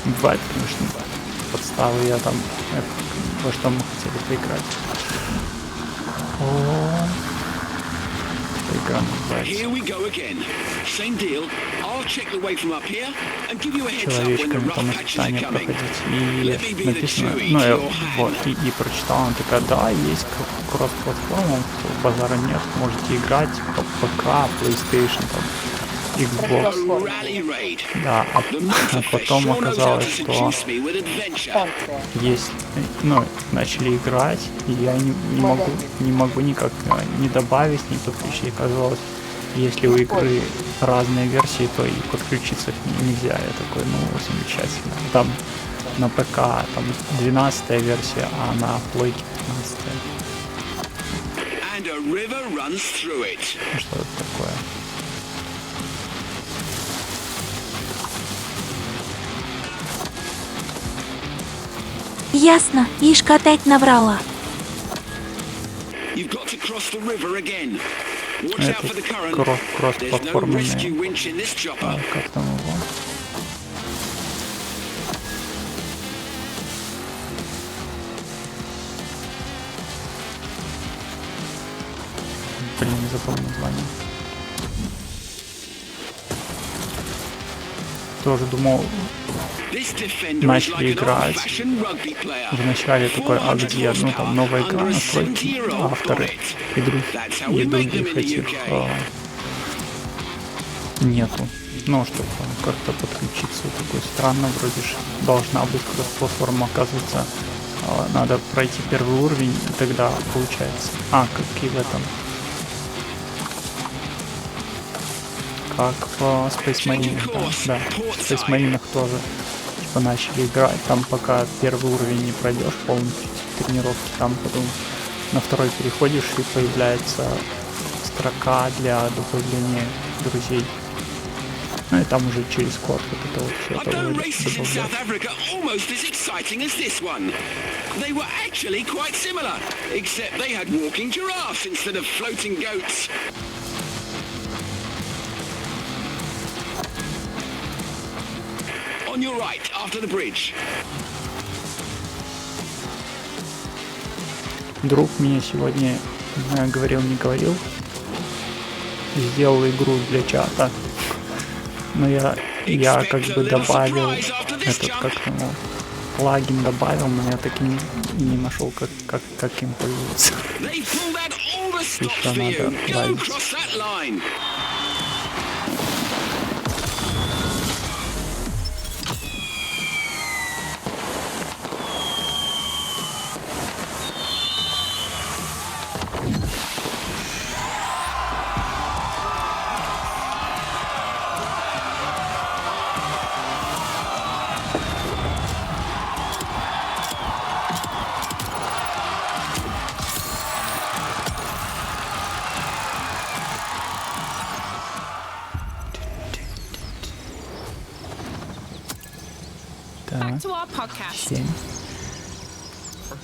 Бывает, конечно, подставы я там, во что мы хотели поиграть. О, игра называется. Here we go again. Same deal. I'll check the way from up here and give you a heads up when the Человечками rough там patches are испытания coming. проходить. Let me И be the написано, Chewie ну, to я, your вот, hand. и прочитала, она такая, да, есть кросс-платформа, базара нет, можете играть по ПК, PlayStation, там, Xbox. Oh, Rally Raid. Да, а The motorfest потом sure knows how оказалось, to что seduce me with adventure. Станция. есть, ну, начали играть, и я не могу никак не добавить, не подключить. Оказалось, если у игры разные версии, то и подключиться к ней нельзя. Я такой, ну, замечательно. Там на ПК там 12-я версия, а на плойке 15-я. And a river runs through it. Что это такое? Ясно. Ишка опять наврала. You've got to cross the river again. Watch out for the current. There's no Кросс-платформенные. rescue winch in this chopper. Как там его? Блин, не запомнил название. Тоже думал, This defender is начали like an играть. old-fashioned rugby player. Вначале такой, а где, ну там новая игра, Under a настройки, 70-year-old авторы bonnet. и That's how we make them других in the этих UK. нету. Ну, чтобы как-то подключиться. Такой странно, вроде же должна быть кросс-платформа, оказывается. Надо пройти первый уровень, и тогда получается. Как и в этом. Как в Space Marine, да. В Space Marine тоже типа начали играть. Там пока первый уровень не пройдешь полностью тренировки, там потом на второй переходишь и появляется строка для добавления друзей. Ну и там уже через код вот это вот все это добавляется. Almost as exciting as this one. They were actually quite similar, except they had walking giraffes instead of floating goats. On your right, after the bridge. Друг мне сегодня говорил, не говорил, сделал игру для чата, но я как бы добавил этот, как плагин добавил, но я так и не нашел, как им пользоваться. Еще надо добавить. Back to our podcast.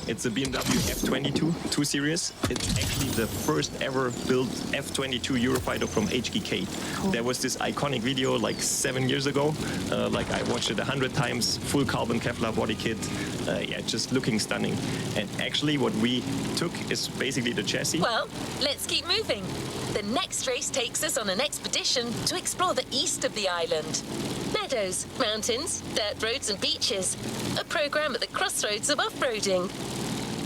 It's a BMW F22 2 Series. It's actually the first ever built F22 Eurofighter from HGK. Cool. There was this iconic video like 7 years ago. Like I watched it 100 times, full carbon Kevlar body kit. Yeah, just looking stunning. And actually what we took is basically the chassis. Well, let's keep moving. The next race takes us on an expedition to explore the east of the island. Meadows, mountains, dirt roads and beaches. A program at the crossroads of off-roading.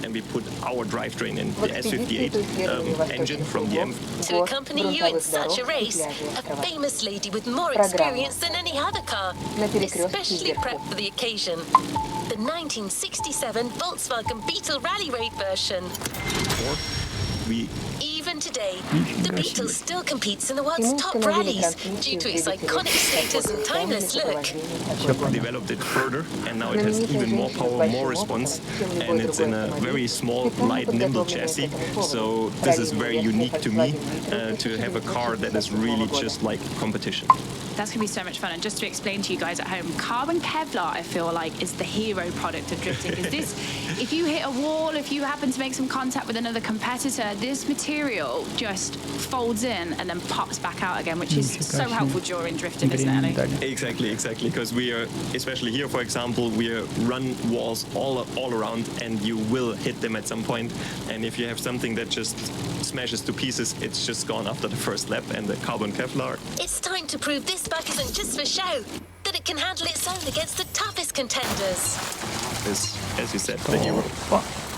And we put our drivetrain in the S58 engine from the M. To accompany you in such a race, a famous lady with more experience than any other car, especially prepped for the occasion. The 1967 Volkswagen Beetle Rally Raid version. Even today, the Beetle still competes in the world's top rallies due to its iconic status and timeless look. We developed it further, and now it has even more power, more response, and it's in a very small, light, nimble chassis. So this is very unique to me, to have a car that is really just like competition. That's going to be so much fun. And just to explain to you guys at home, carbon Kevlar, I feel like, is the hero product of drifting. Is this, if you hit a wall, if you happen to make some contact with another competitor, this material just folds in and then pops back out again, which is so helpful during drifting, isn't it, Ellie? Exactly. Because we are, especially here, for example, we run walls all around, and you will hit them at some point. And if you have something that just smashes to pieces, it's just gone after the first lap. And the carbon Kevlar. It's time to prove this bike isn't just for show, that it can handle its own against the toughest contenders. Is, as you said, the hero.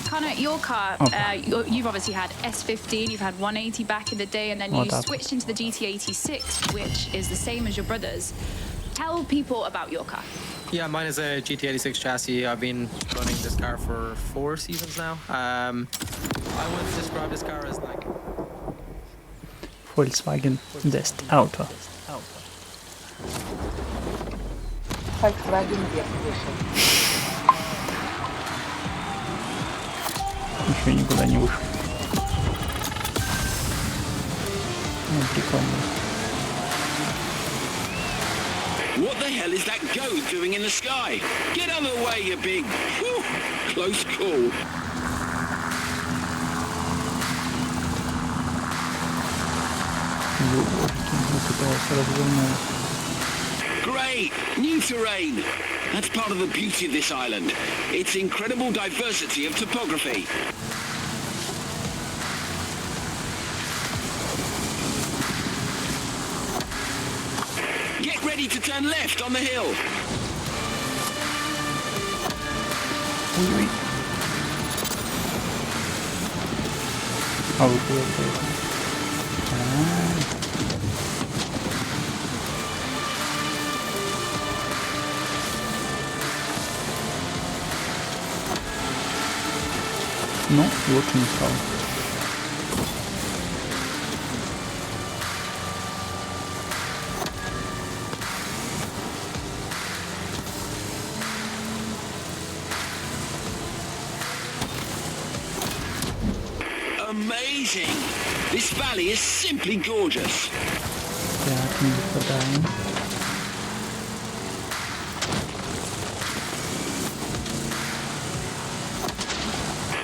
Connor, your car, you've obviously had S15, you've had 180 back in the day, and then you switched into the GT86, which is the same as your brother's. Tell people about your car. Yeah, mine is a GT86 chassis. I've been running this car for 4 seasons now. I would describe this car as like Volkswagen Dest Auto. Volkswagen Dest вышел. Еще никуда не вышел. Ну, прикольно. What the hell is that goat doing in the sky? Get out of the way, you big... Whew, close call. Great! New terrain! That's part of the beauty of this island. Its incredible diversity of topography. Get ready to turn left on the hill. Ну, лучше не стало. Amazing! This valley is simply gorgeous. Так, не выпадаем.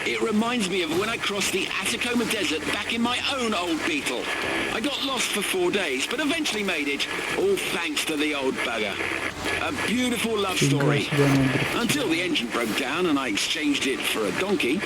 It reminds me of when I crossed the Atacama Desert back in my own old Beetle. I got lost for 4 days, but eventually made it, all thanks to the old bugger. A beautiful love story. Until the engine broke down and I exchanged it for a donkey.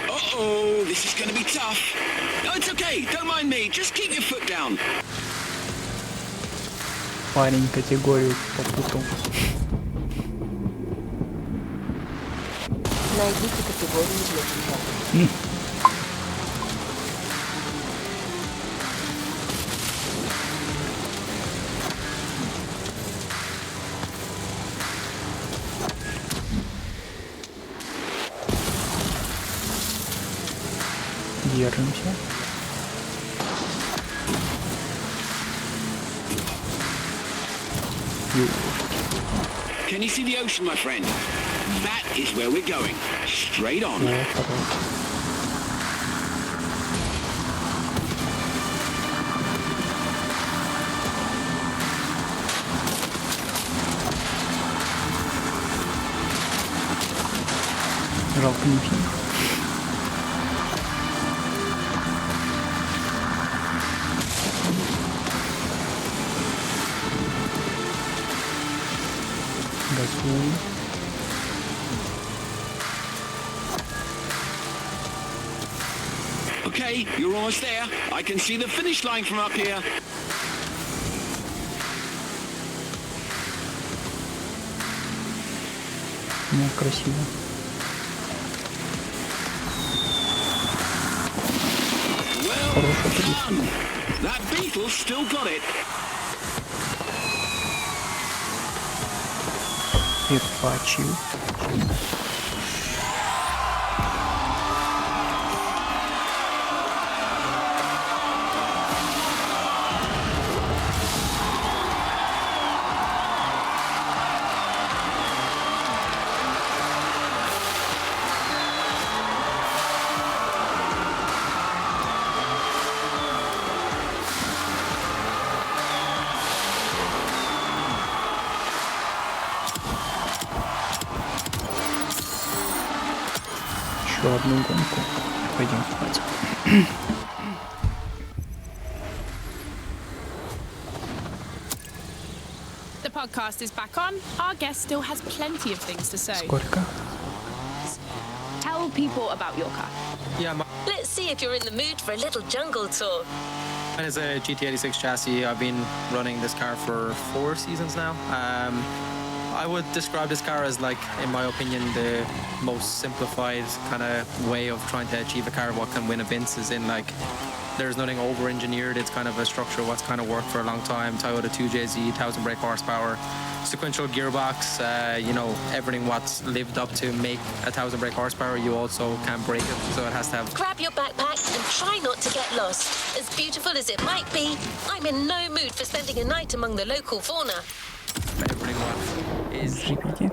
Uh-oh, this is going to be tough. No, it's okay. Don't mind me. Just keep your foot down. Парень категорию попутал. Найдите категорию для себя. Держимся. Can you see the ocean, my friend? That is where we're going. Straight on. Жалко не фильм. Газуем. Okay, you're almost there. I can see the finish line from up here. Ну, красиво. Well done. That Beetle still got it. Перпачил. Еще одну гонку. Пойдем спать. The podcast is back on. Our guest still has plenty of things to say. Сколько? Tell people about your car. Yeah, Let's see if you're in the mood for a little jungle tour. mine is a GT86 chassis. I've been running this car for 4 seasons now. I would describe this car as, like, in my opinion, the most simplified kind of way of trying to achieve a car what can win events is in, like, there's nothing over-engineered. It's kind of a structure what's kind of worked for a long time. Toyota 2JZ, 1000 brake horsepower, sequential gearbox, you know, everything what's lived up to make 1000 brake horsepower, you also can't break it, so it has to have... Grab your backpack and try not to get lost. As beautiful as it might be, I'm in no mood for spending a night among the local fauna. Everything what is... GPT.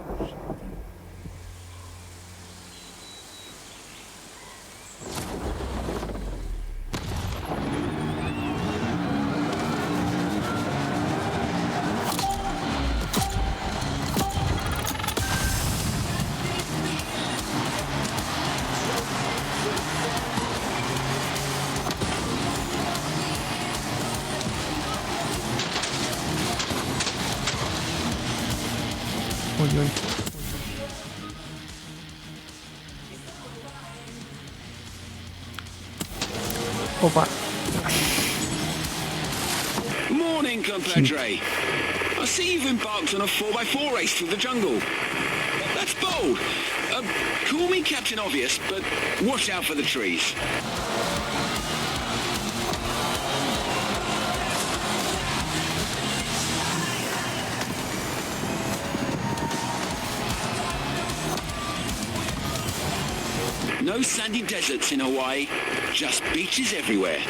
Ой-ой. Опа. Morning, compadre. I see you've embarked on a 4x4 race through the jungle. That's bold. Call me Captain Obvious, but watch out for the trees. No sandy deserts in Hawaii, just beaches everywhere.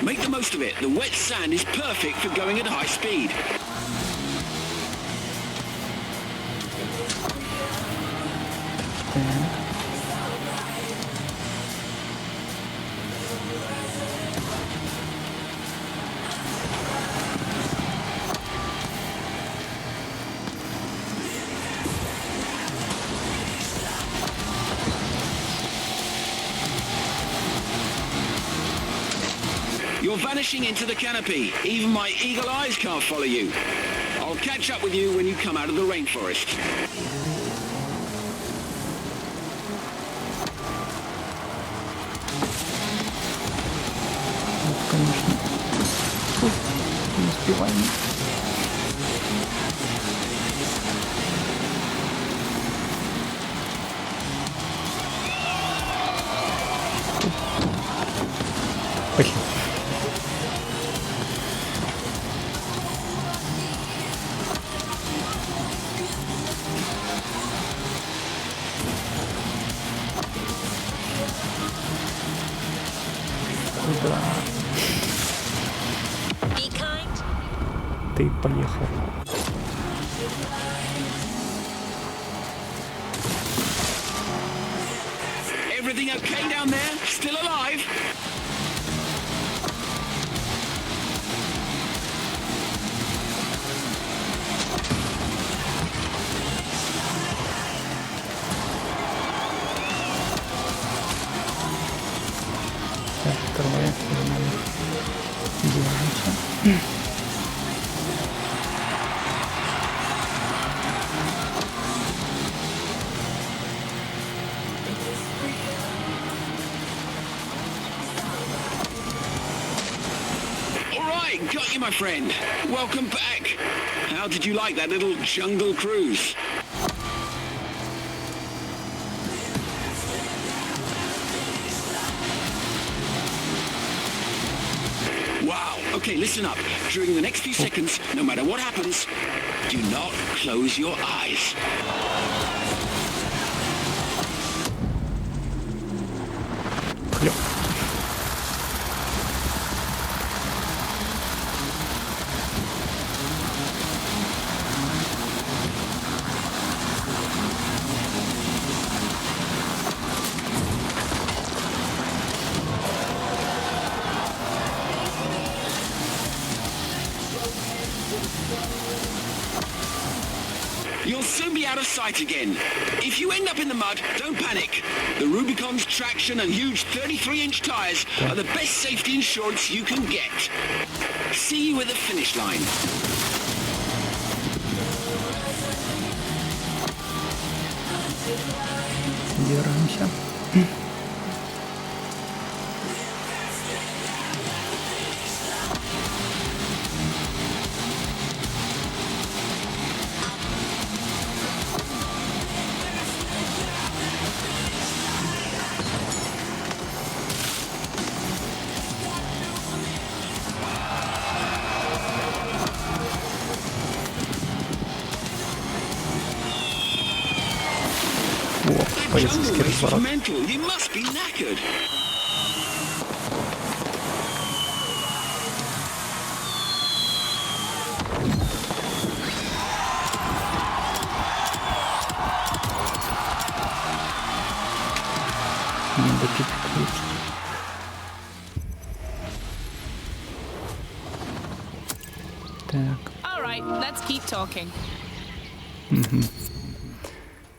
Make the most of it. The wet sand is perfect for going at high speed. You're vanishing into the canopy. Even my eagle eyes can't follow you. I'll catch up with you when you come out of the rainforest. Конечно. Не успеваем. Ой. Куда? Be kind. Ты поехал. Everything okay down there? Still alive? Так, второе. Держимся. Got you, my friend. Welcome back. How did you like that little jungle cruise? Wow. Okay, listen up. During the next few seconds, no matter what happens, do not close your eyes. Клёв. You'll soon be out of sight again. If you end up in the mud, don't panic. The Rubicon's traction and huge 33-inch tires are the best safety insurance you can get. See you at the finish line. Держимся. Полицейский разворот. You must be knackered. Надо чуть-чуть. Так. All right, let's keep talking.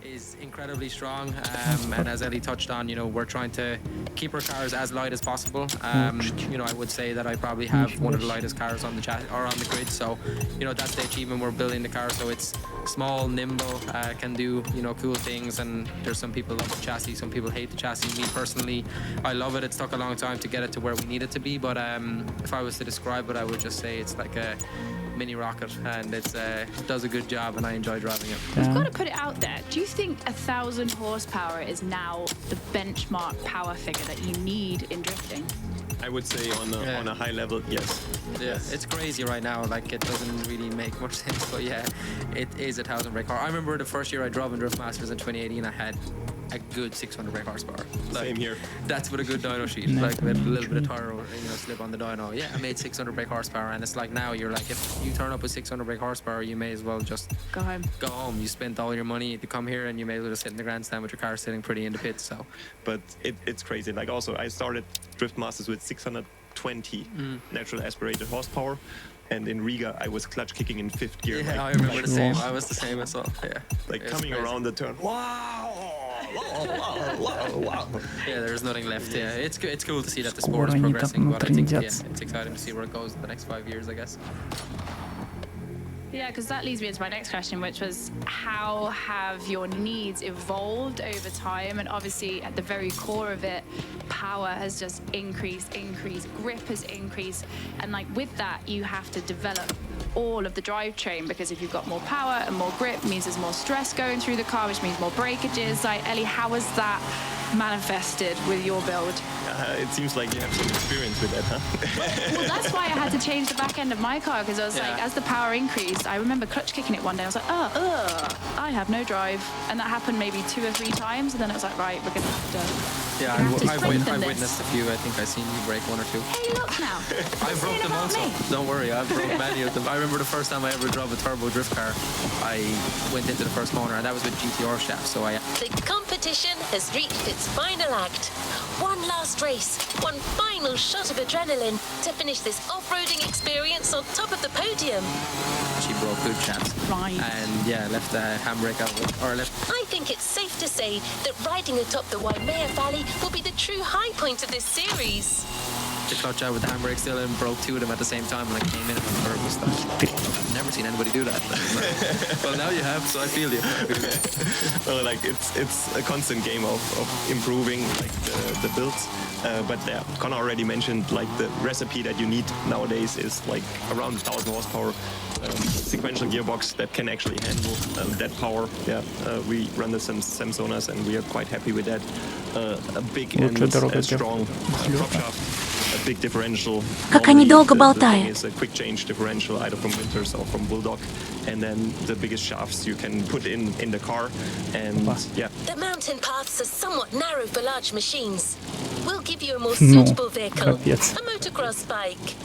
Is incredibly strong, and as Ellie touched on, you know, we're trying to keep our cars as light as possible. You know, I would say that I probably have one of the lightest cars on the or on the grid, so you know that's the achievement. We're building the car so it's small, nimble, can do, you know, cool things. And there's some people love the chassis, some people hate the chassis. Me personally, I love it. It's took a long time to get it to where we need it to be, but if I was to describe it, I would just say it's like a mini rocket, and it does a good job, and I enjoy driving it. We've got to put it out there. Do you think 1,000 horsepower is now the benchmark power figure that you need in drifting? I would say on a high level, yes. Yeah, it's crazy right now. Like, it doesn't really make much sense, but yeah, it is 1,000 brake power. I remember the first year I drove in Drift Masters in 2018, I had a good 600 brake horsepower. Same here. That's with a good dyno sheet, like with a little bit of tire, slip on the dyno. Yeah, I made 600 brake horsepower, and it's like now you're like, if you turn up with 600 brake horsepower, you may as well just Go home. Go home. You spent all your money to come here, and you may as well just sit in the grandstand with your car sitting pretty in the pits. So, but it's crazy. Like also, I started Drift Masters with 620 natural aspirated horsepower. And in Riga, I was clutch kicking in 5th gear. Yeah, I remember the same. I was the same as well. Yeah. Like coming around the turn. Wow! Yeah, there's nothing left. Yeah, it's cool to see that the sport is progressing, but I think it's exciting to see where it goes in the next 5 years, I guess. Yeah, because that leads me into my next question, which was how have your needs evolved over time? And obviously, at the very core of it, power has just increased, grip has increased. And like with that, you have to develop all of the drivetrain, because if you've got more power and more grip, means there's more stress going through the car, which means more breakages. Like, Ellie, how was that manifested with your build? It seems like you have some experience with that, huh? Well, that's why I had to change the back end of my car, because I was like, as the power increased, I remember clutch kicking it one day. I was like, I have no drive. And that happened maybe 2 or 3 times. And then I was like, right, we're going to have to... Yeah, I've witnessed a few. I think I've seen you break 1 or 2. Hey, look now. I broke them also. Don't worry, I've broke many of them. I remember the first time I ever drove a turbo drift car, I went into the first corner, and that was with GTR shafts. So The competition has reached its final act. One last race, one final shot of adrenaline to finish this off-roading experience on top of the podium. She broke good shafts. Right. And yeah, left the handbrake out, or left. I think it's safe to say that riding atop the Waimea Valley will be the true high point of this series. The clutch out with the handbrake still and broke 2 of them at the same time, and I came in on purpose. I've never seen anybody do that. Well, now you have, so I feel you. Well, like it's a constant game of improving like the builds. But yeah, Connor already mentioned like the recipe that you need nowadays is like around 1,000 horsepower sequential gearbox that can actually handle that power. Yeah, we run the Samsonas and we are quite happy with that. A big and strong prop shaft. A big differential. Как они долго болтают. It's a quick change differential either from Winters or from Bulldog, and then the biggest shafts you can put in the car, and yeah. The mountain paths are somewhat narrow for large machines. We'll give you a more suitable vehicle, a motocross bike.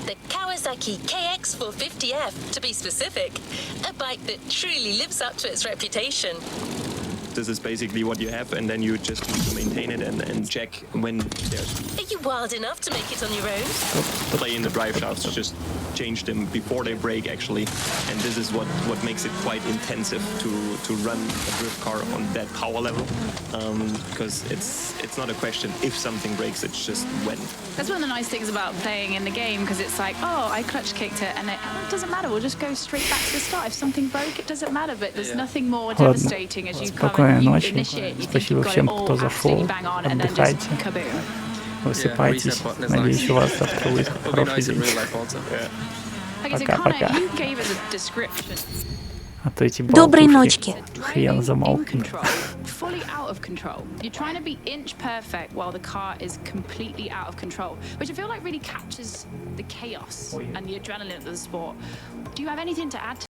The Kawasaki KX450F, to be specific, a bike that truly lives up to its reputation. This is basically what you have, and then you just need to maintain it and check when there's... Are you wild enough to make it on your own? Play in the drive shafts, just change them before they break, actually. And this is what makes it quite intensive to run a drift car on that power level. Because it's not a question if something breaks, it's just when. That's one of the nice things about playing in the game, because it's like, oh, I clutch kicked it, and it doesn't matter, we'll just go straight back to the start. If something broke, it doesn't matter, but there's nothing more devastating as you come and you initiate, you think you've got it all absolutely bang on, and then just kaboom. Высыпайтесь. Надеюсь, у вас завтра будет хороший день. Okay, so Connor, you gave us a description. А то эти Доброй ночки. Хрен замолкнет. Fully out of control. You're trying to be inch perfect while the car is completely out of control, which I feel like really captures the chaos and the adrenaline of the sport. Do you have anything to add to